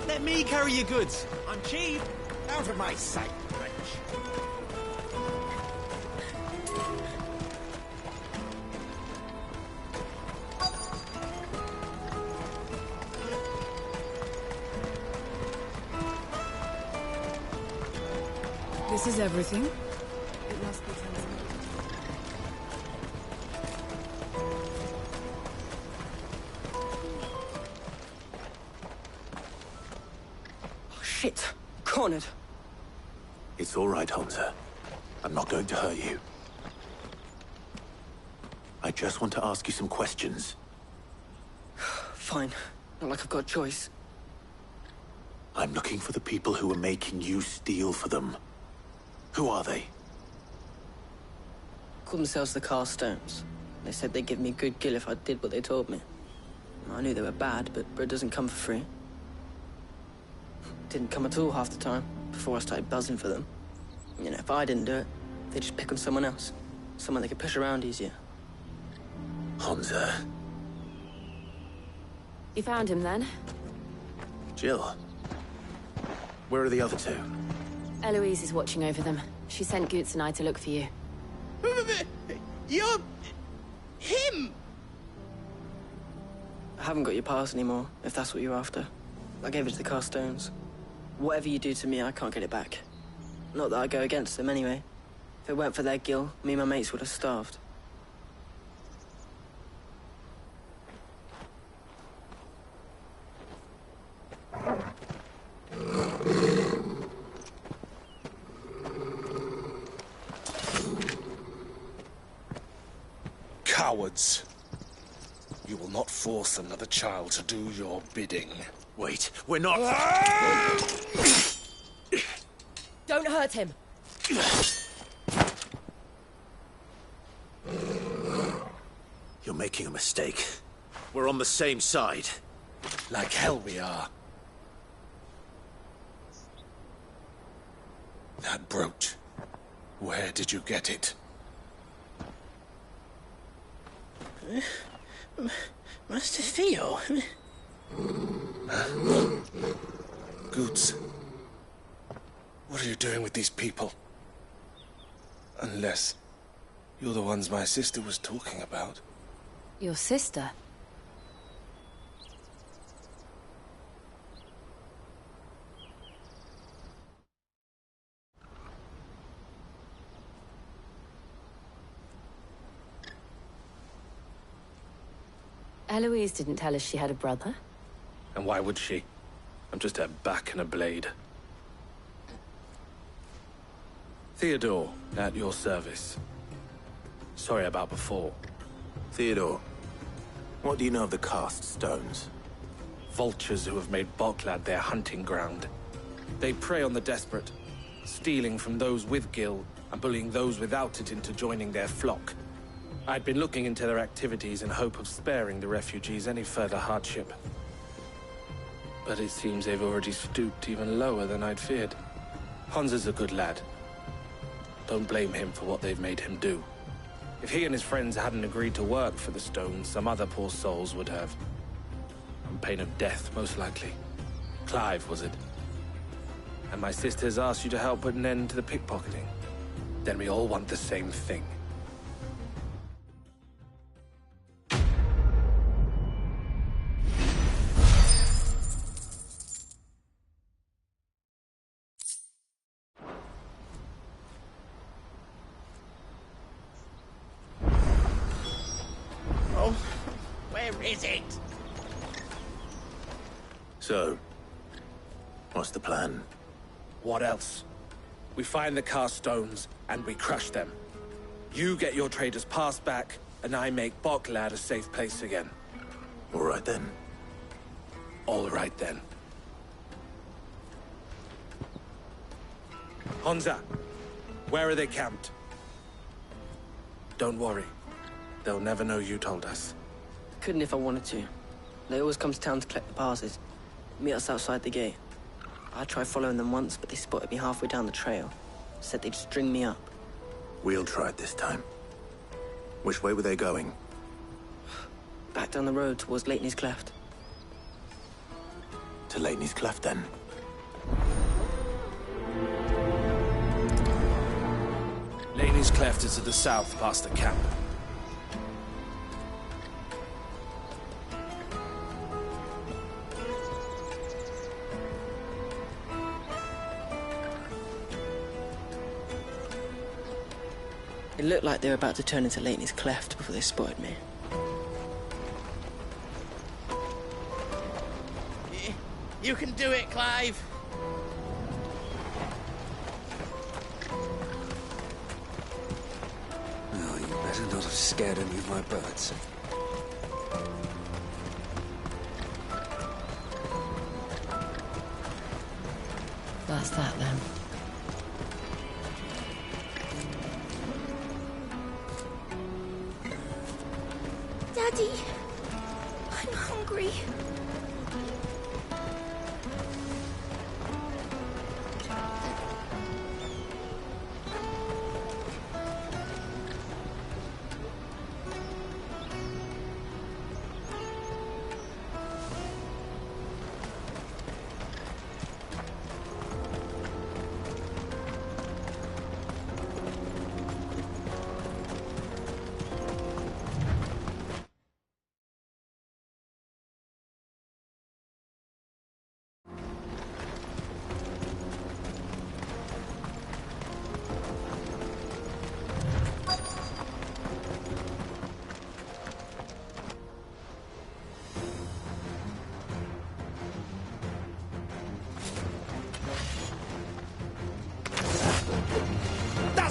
Let me carry your goods. I'm cheap. Out of my sight, wretch. this is everything. It must be Tanzania. Oh, shit. Cornered. It's all right, Hansa. I'm not going to hurt you. I just want to ask you some questions. Fine. Not like I've got a choice. I'm looking for the people who are making you steal for them. Who are they? Call themselves the Carstones. They said they'd give me a good gill if I did what they told me. I knew they were bad, but bread doesn't come for free. Didn't come at all half the time, before I started buzzing for them. You know, if I didn't do it, they'd just pick on someone else. Someone they could push around easier. Hansa. You found him then? Jill. Where are the other two? Eloise is watching over them. She sent Goots and I to look for you. You're... him! I haven't got your pass anymore, if that's what you're after. I gave it to the Carstones. Whatever you do to me, I can't get it back. Not that I go against them anyway. If it weren't for their gill, me and my mates would have starved. Cowards. You will not force another child to do your bidding. Wait, we're not... Don't hurt him! You're making a mistake. We're on the same side. Like hell we are. That brooch. Where did you get it? Master Theo. Goots. What are you doing with these people? Unless you're the ones my sister was talking about. Your sister? Eloise didn't tell us she had a brother. And why would she? I'm just her back and a blade. Theodore, at your service. Sorry about before. Theodore, what do you know of the Cast Stones? Vultures who have made Boklad their hunting ground. They prey on the desperate, stealing from those with gill and bullying those without it into joining their flock. I'd been looking into their activities in hope of sparing the refugees any further hardship. But it seems they've already stooped even lower than I'd feared. Hansa's a good lad. Don't blame him for what they've made him do. If he and his friends hadn't agreed to work for the Stones, some other poor souls would have. On pain of death, most likely. Clive, was it? And my sisters asked you to help put an end to the pickpocketing. Then we all want the same thing. Is it? So, what's the plan? What else? We find the Carstones and we crush them. You get your trader's pass back, and I make Boklad a safe place again. All right then. All right then. Hansa, where are they camped? Don't worry. They'll never know you told us. Couldn't if I wanted to. They always come to town to collect the passes. Meet us outside the gate. I tried following them once, but they spotted me halfway down the trail. Said they'd string me up. We'll try it this time. Which way were they going? Back down the road towards Lateney's Cleft. To Lateney's Cleft, then? Lateney's Cleft is to the south, past the camp. It looked like they were about to turn into Lainey's Cleft before they spotted me. You can do it, Clive! Oh, you better not have scared any of my birds. That's that then. Daddy, I'm hungry.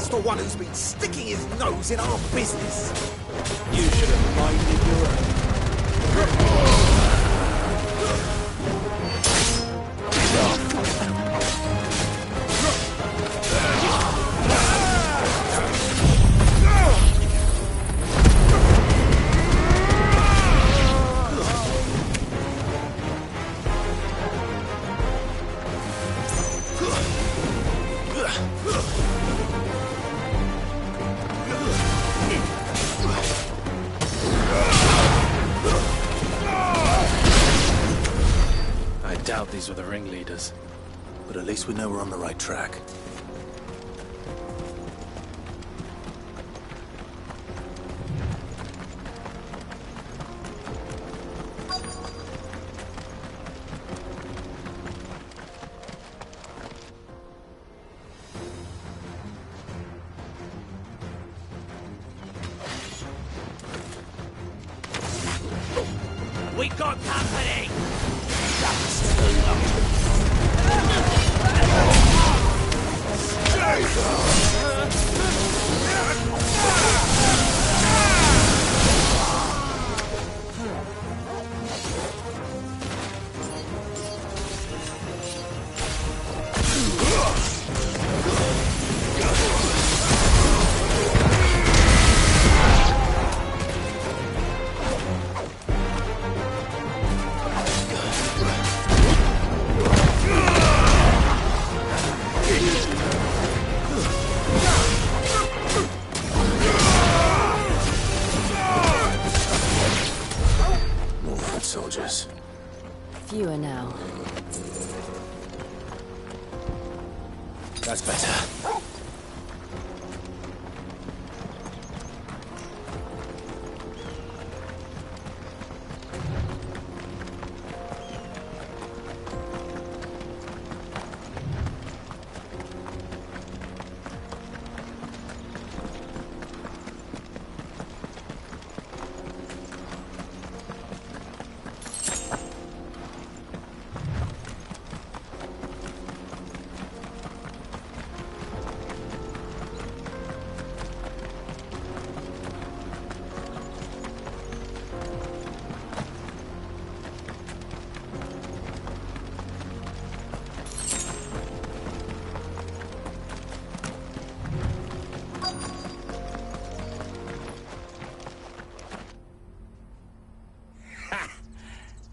The one who's been sticking his nose in our business. You should have minded your own. These were the ringleaders. But at least we know we're on the right track. We got company! Soldiers. Fewer now. That's better.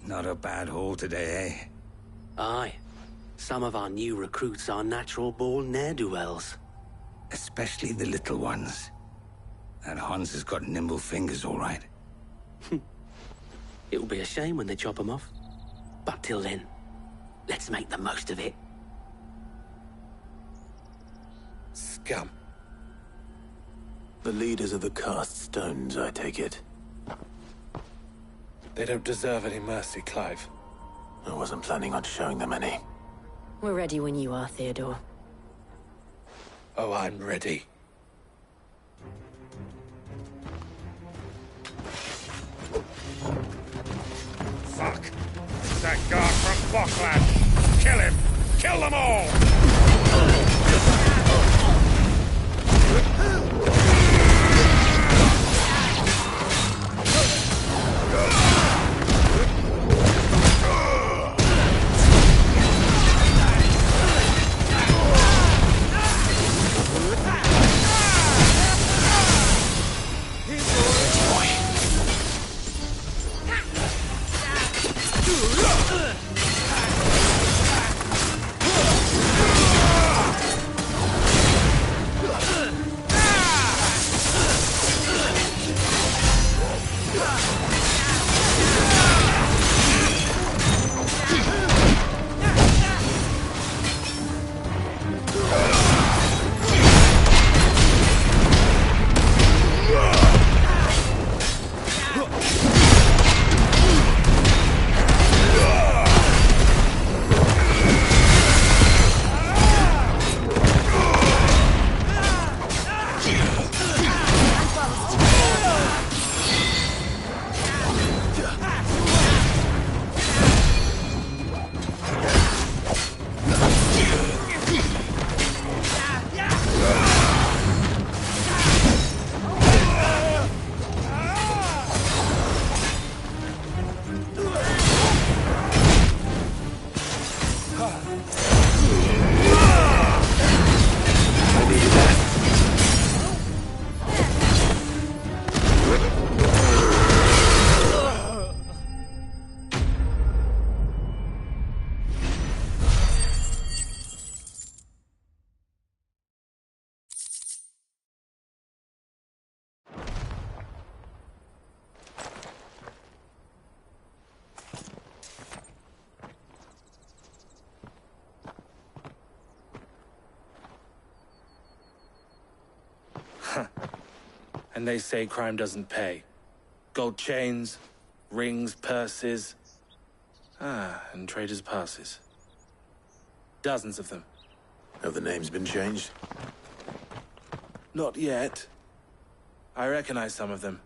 Not a bad haul today, eh? Aye. Some of our new recruits are natural-born ne'er-do-wells. Especially the little ones. That Hans has got nimble fingers, all right. It'll be a shame when they chop them off. But till then, let's make the most of it. Scum. The leaders of the cast stones, I take it. They don't deserve any mercy, Clive. I wasn't planning on showing them any. We're ready when you are, Theodore. Oh, I'm ready. fuck! That guard from Bokland! Kill him! Kill them all! And they say crime doesn't pay. Gold chains, rings, purses. And traders' passes. Dozens of them. Have the names been changed? Not yet. I recognize some of them.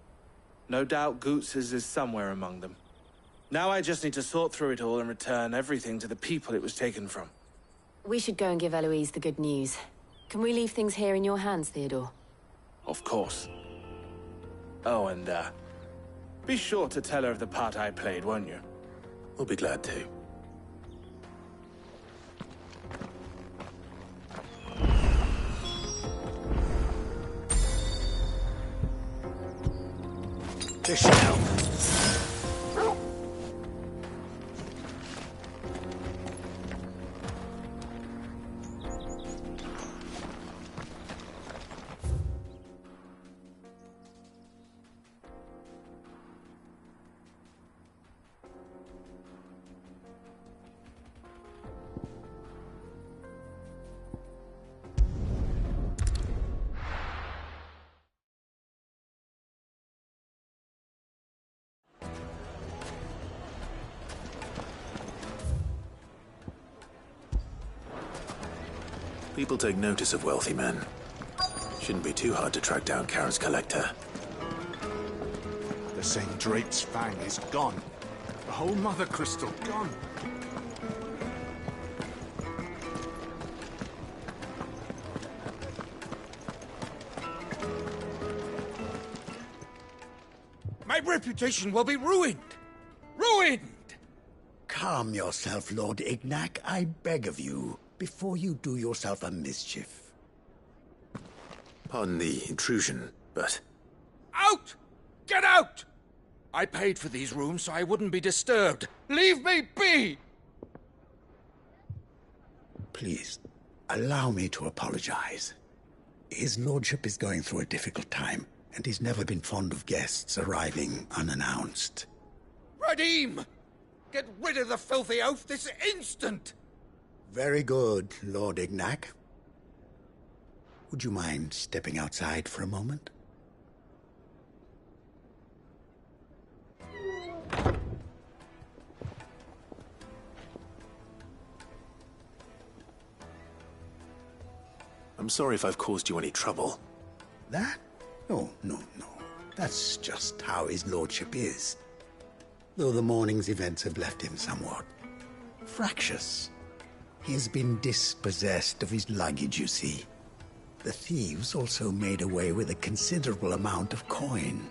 No doubt Goots's is somewhere among them. Now I just need to sort through it all and return everything to the people it was taken from. We should go and give Eloise the good news. Can we leave things here in your hands, Theodore? Of course. Oh, and, be sure to tell her of the part I played, won't you? We'll be glad to. This should help. People take notice of wealthy men. Shouldn't be too hard to track down Karen's collector. They're saying Drake's fang is gone. The whole Mother Crystal gone. My reputation will be ruined! Ruined! Calm yourself, Lord Ignac, I beg of you, before you do yourself a mischief. Pardon the intrusion, but... Out! Get out! I paid for these rooms so I wouldn't be disturbed. Leave me be! Please, allow me to apologize. His lordship is going through a difficult time, and he's never been fond of guests arriving unannounced. Radim! Get rid of the filthy oaf this instant! Very good, Lord Ignac. Would you mind stepping outside for a moment? I'm sorry if I've caused you any trouble. That? No. That's just how his lordship is. though the morning's events have left him somewhat fractious. He has been dispossessed of his luggage, you see. The thieves also made away with a considerable amount of coin.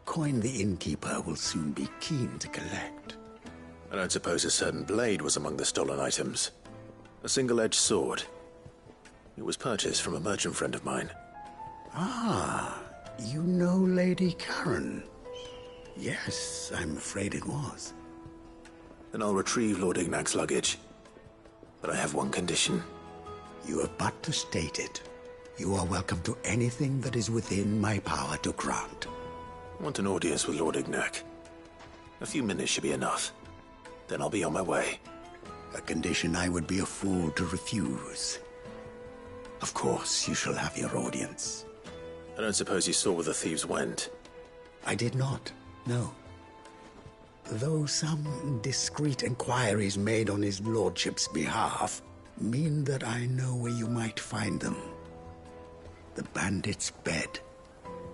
Coin the innkeeper will soon be keen to collect. I don't suppose a certain blade was among the stolen items. A single-edged sword. It was purchased from a merchant friend of mine. Ah, you know Lady Karen? Yes, I'm afraid it was. Then I'll retrieve Lord Ignac's luggage. But I have one condition. You have but to state it. You are welcome to anything that is within my power to grant. I want an audience with Lord Ignac. A few minutes should be enough. Then I'll be on my way. A condition I would be a fool to refuse. Of course, you shall have your audience. I don't suppose you saw where the thieves went? I did not, no. Though some discreet inquiries made on his lordship's behalf mean that I know where you might find them. The bandit's bed.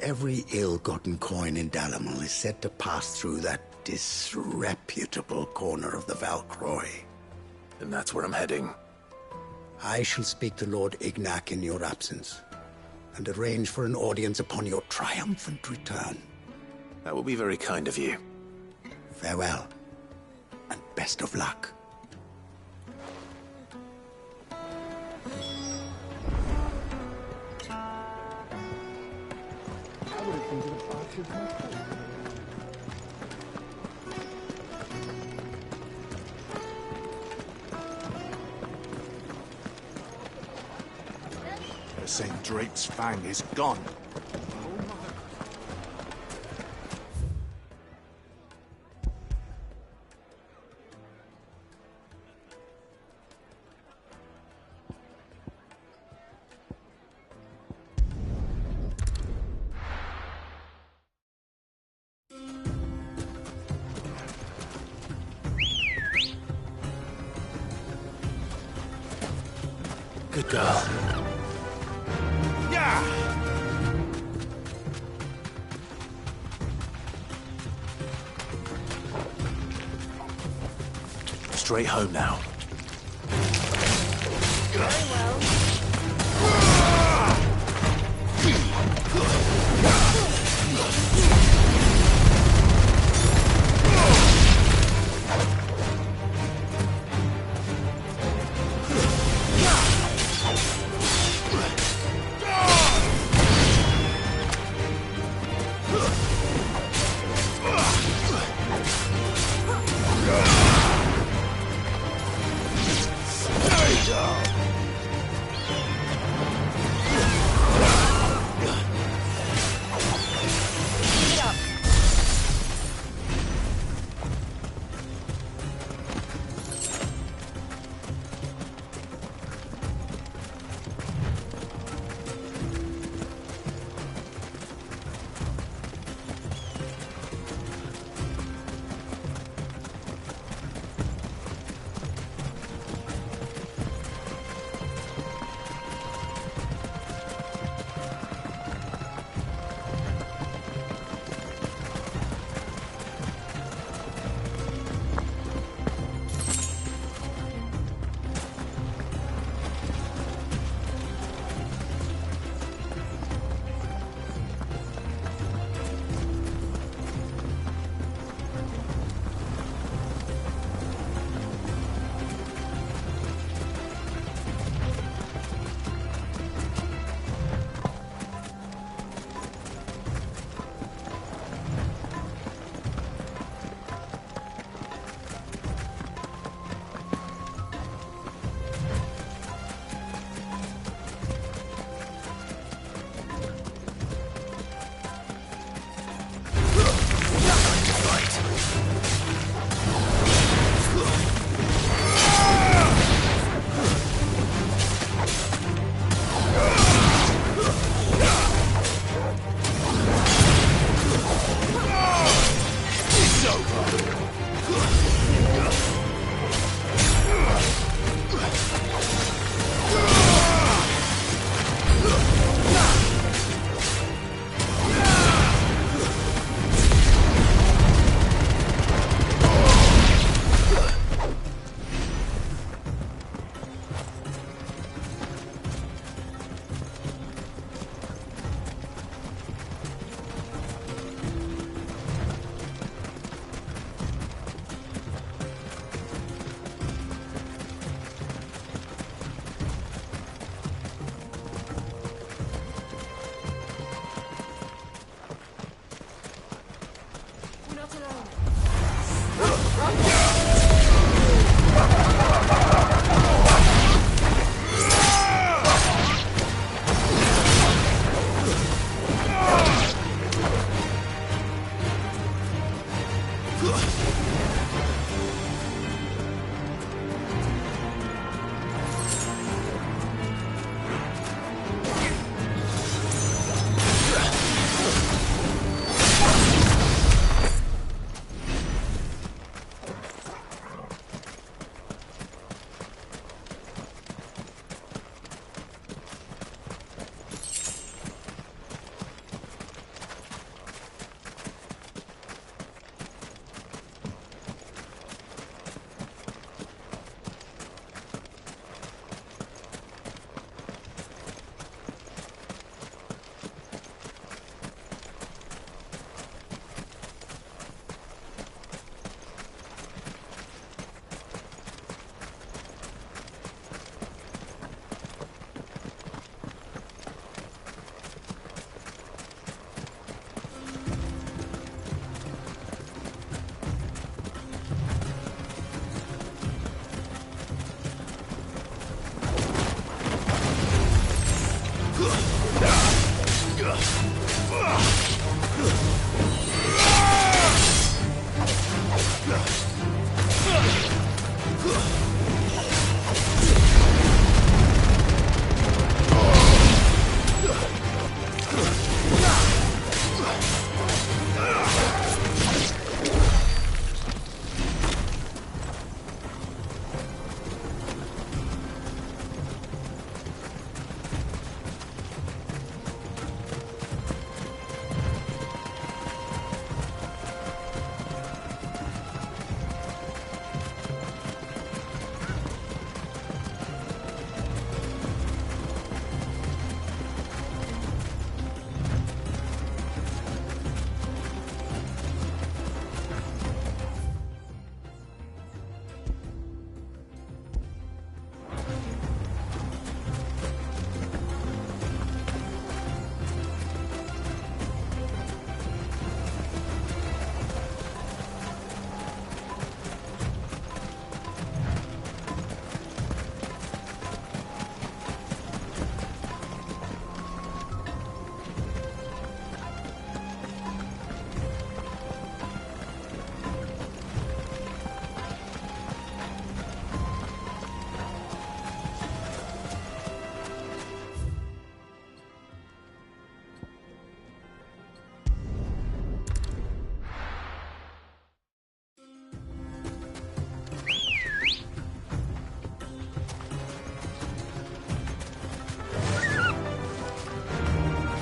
Every ill-gotten coin in Dalimil is said to pass through that disreputable corner of the Val Croix. And that's where I'm heading. I shall speak to Lord Ignac in your absence, and arrange for an audience upon your triumphant return. That will be very kind of you. Farewell, and best of luck. St. Drake's Fang is gone. Good girl. Straight home now. Very well.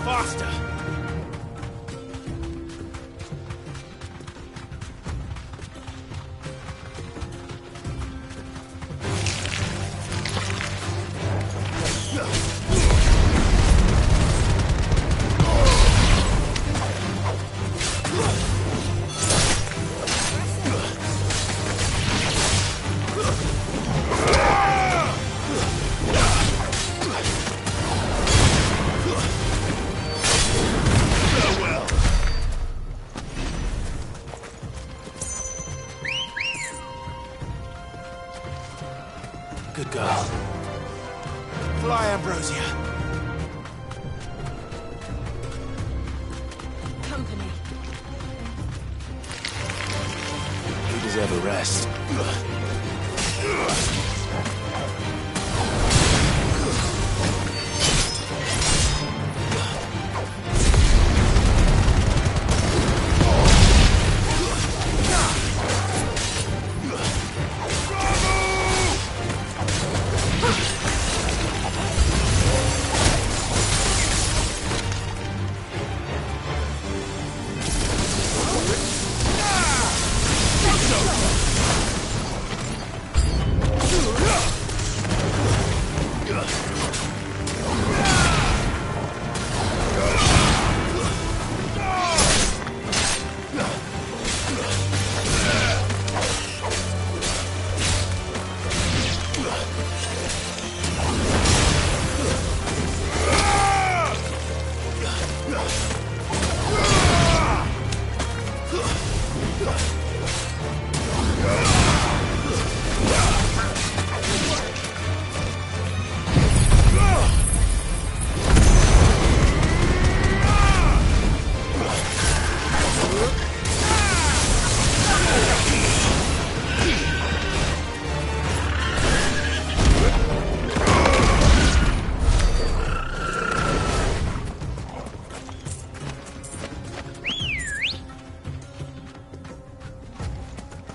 Faster! Good girl. Fly, Ambrosia. Company. You deserve a rest.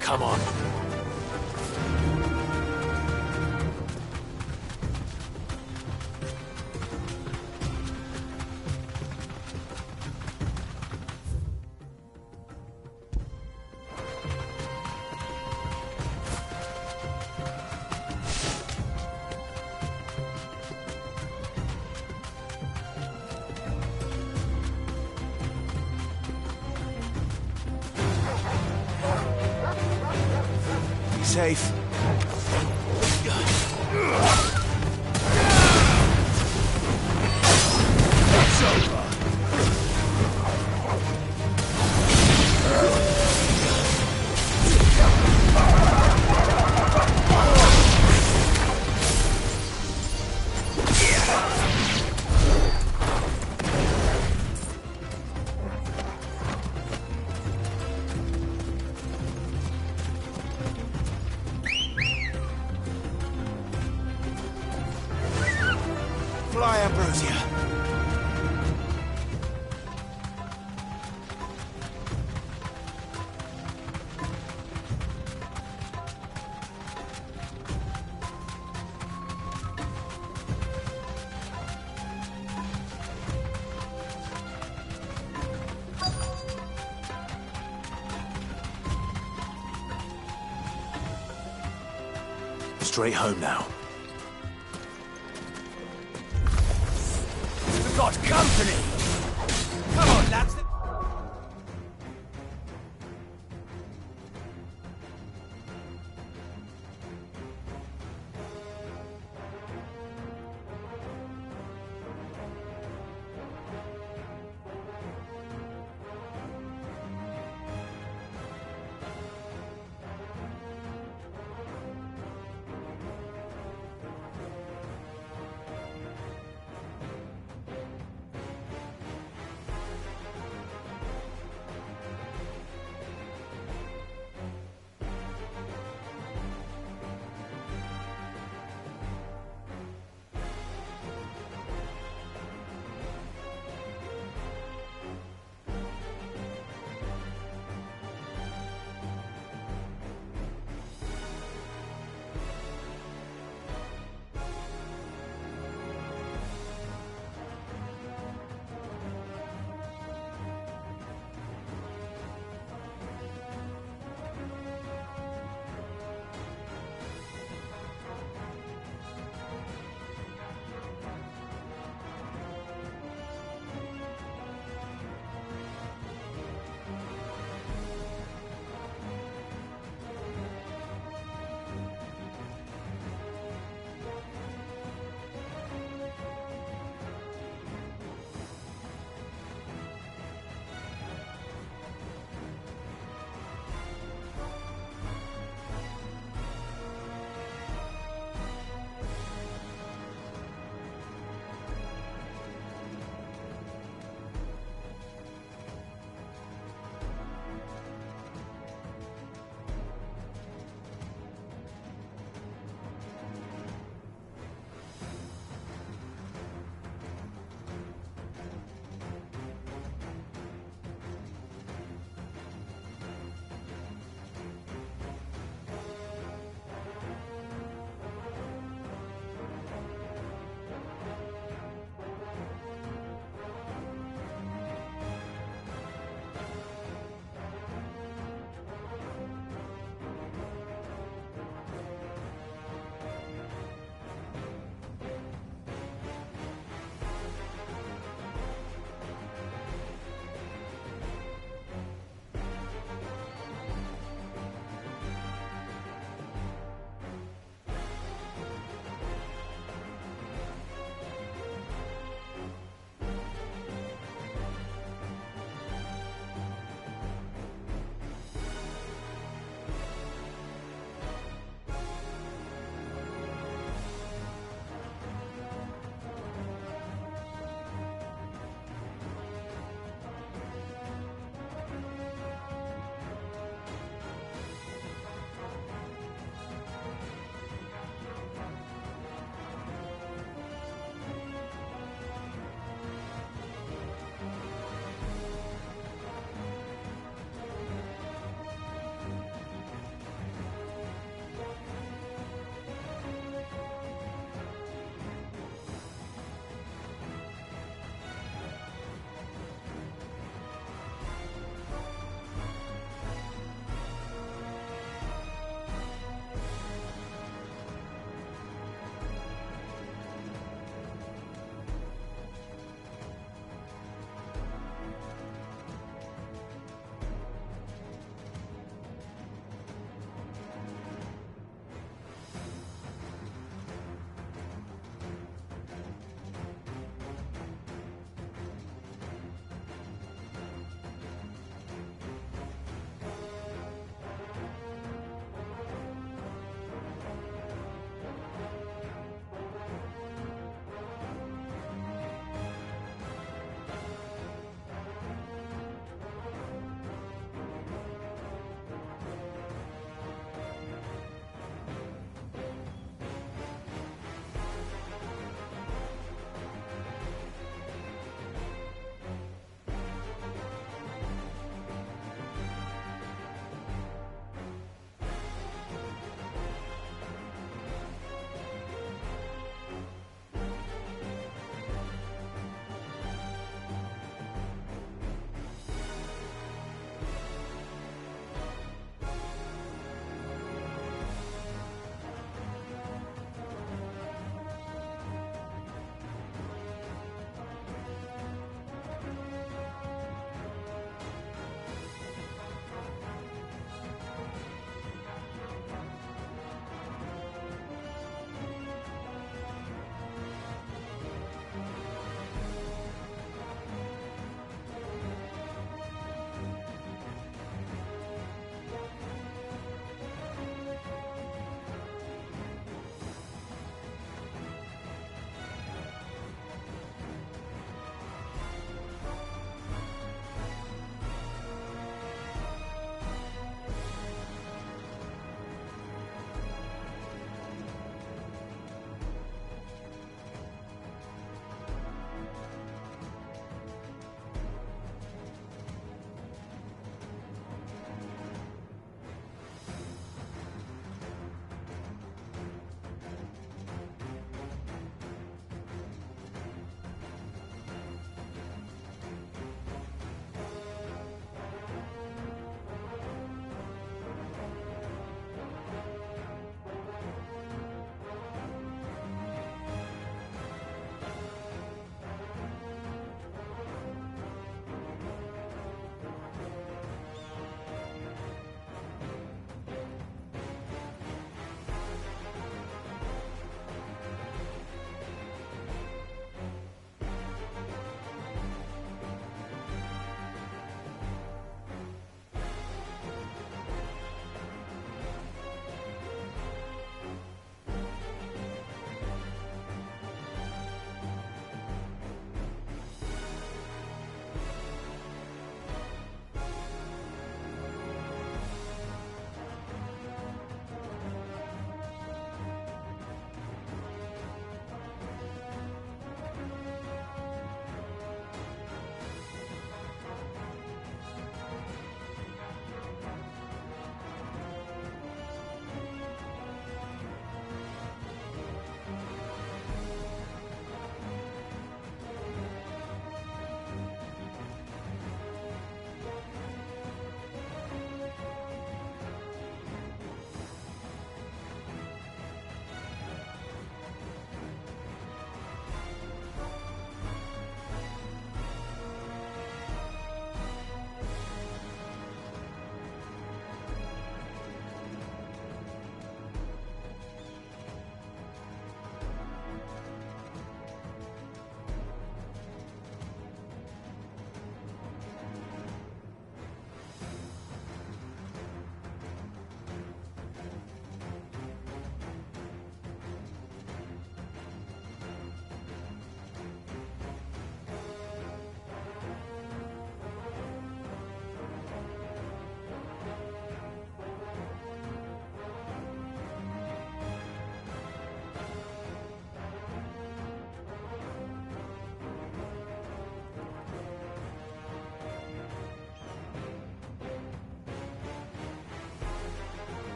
Come on. Safe. It's over. Fly, Ambrosia. Straight home now. We've got company! Come on, lads!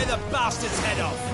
the bastard's head off!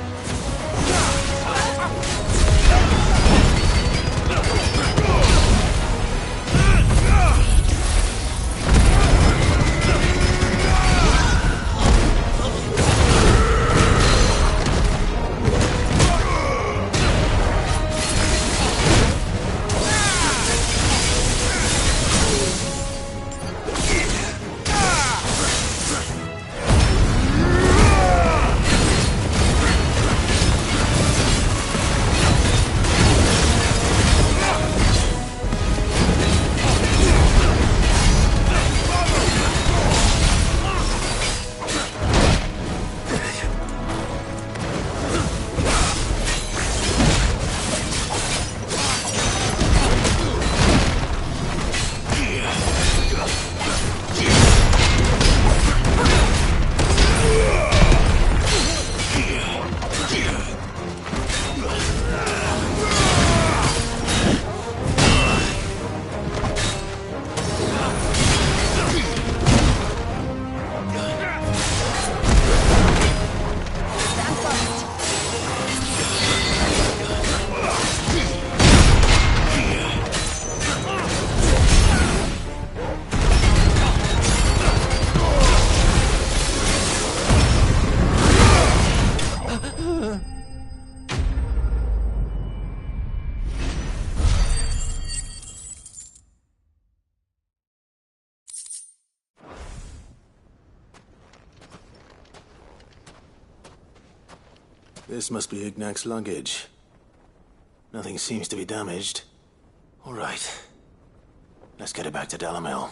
This must be Ignac's luggage. Nothing seems to be damaged. All right. Let's get it back to Dalamel.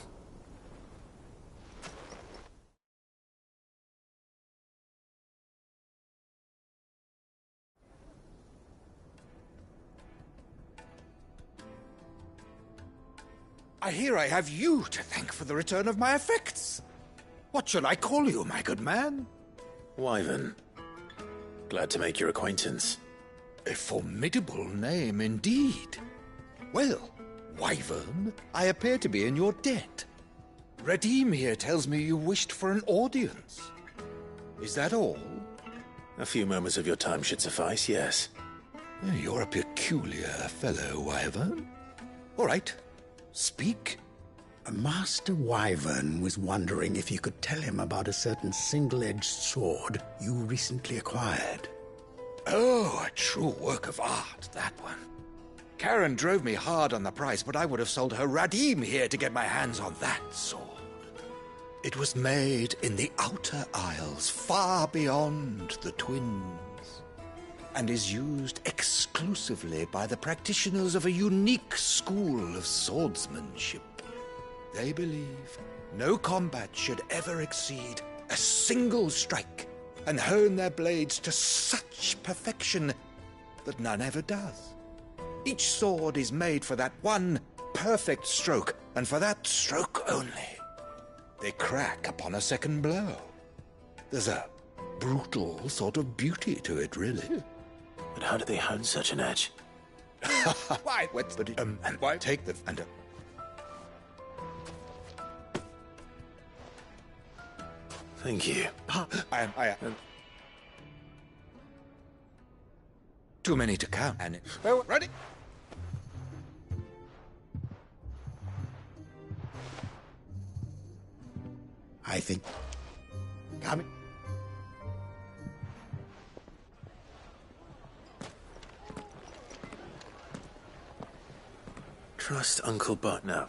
I hear I have you to thank for the return of my effects. What shall I call you, my good man? Wyvern. Glad to make your acquaintance. A formidable name indeed. Well, Wyvern, I appear to be in your debt. Radim here tells me you wished for an audience. Is that all? A few moments of your time should suffice, yes. You're a peculiar fellow, Wyvern. All right, speak. Master Wyvern was wondering if you could tell him about a certain single-edged sword you recently acquired. Oh, a true work of art, that one. Karen drove me hard on the price, but I would have sold her Radim here to get my hands on that sword. It was made in the Outer Isles, far beyond the Twins, and is used exclusively by the practitioners of a unique school of swordsmanship. They believe no combat should ever exceed a single strike, and hone their blades to such perfection that none ever does. Each sword is made for that one perfect stroke, and for that stroke only. They crack upon a second blow. There's a brutal sort of beauty to it, really. But how do they hone such an edge? Why? And why take the and. Thank you. Too many to count, and well, ready. I think. Coming. Trust Uncle Butner.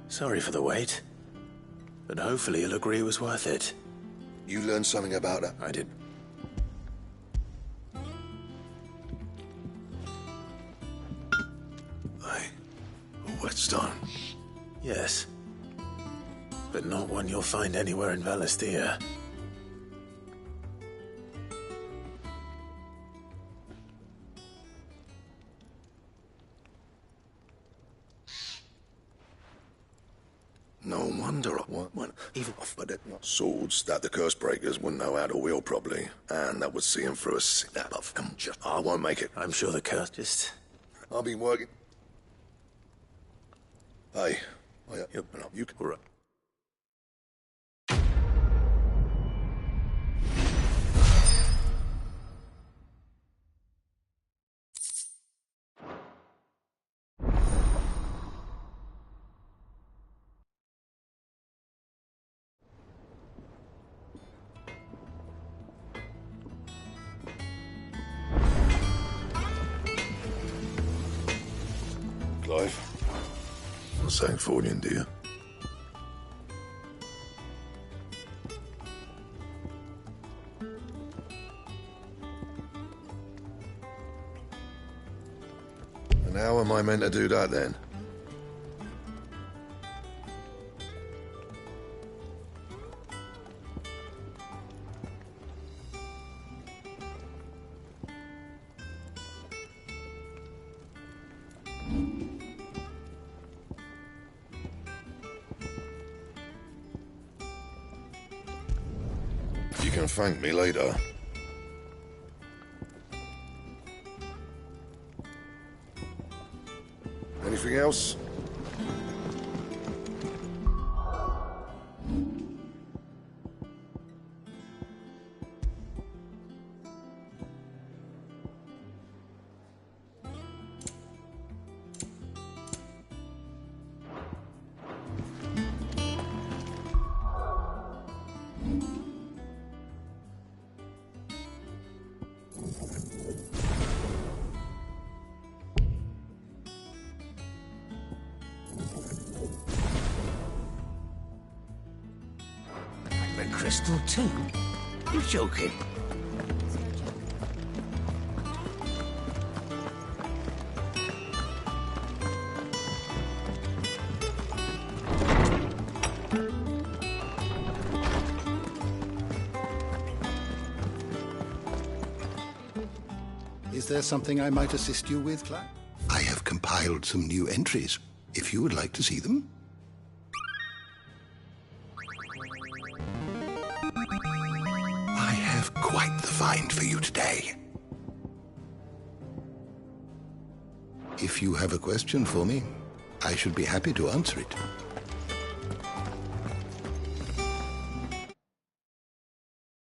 Sorry for the wait, but hopefully you'll agree it was worth it. You learned something about her? I did. A whetstone? Yes. But not one you'll find anywhere in Valisthea. No wonder I want even offered it. Swords that the curse breakers wouldn't know how to wield properly, and that would see them through a snap of them. I won't make it. I'm sure the curse just... I'll be working. Hey, you can... All right. Clive, not saying Fornian, do you? And how am I meant to do that then? You can thank me later. Anything else? Crystal too? You're joking. Is there something I might assist you with, Clive? I have compiled some new entries, if you would like to see them. I have quite the find for you today. If you have a question for me, I should be happy to answer it.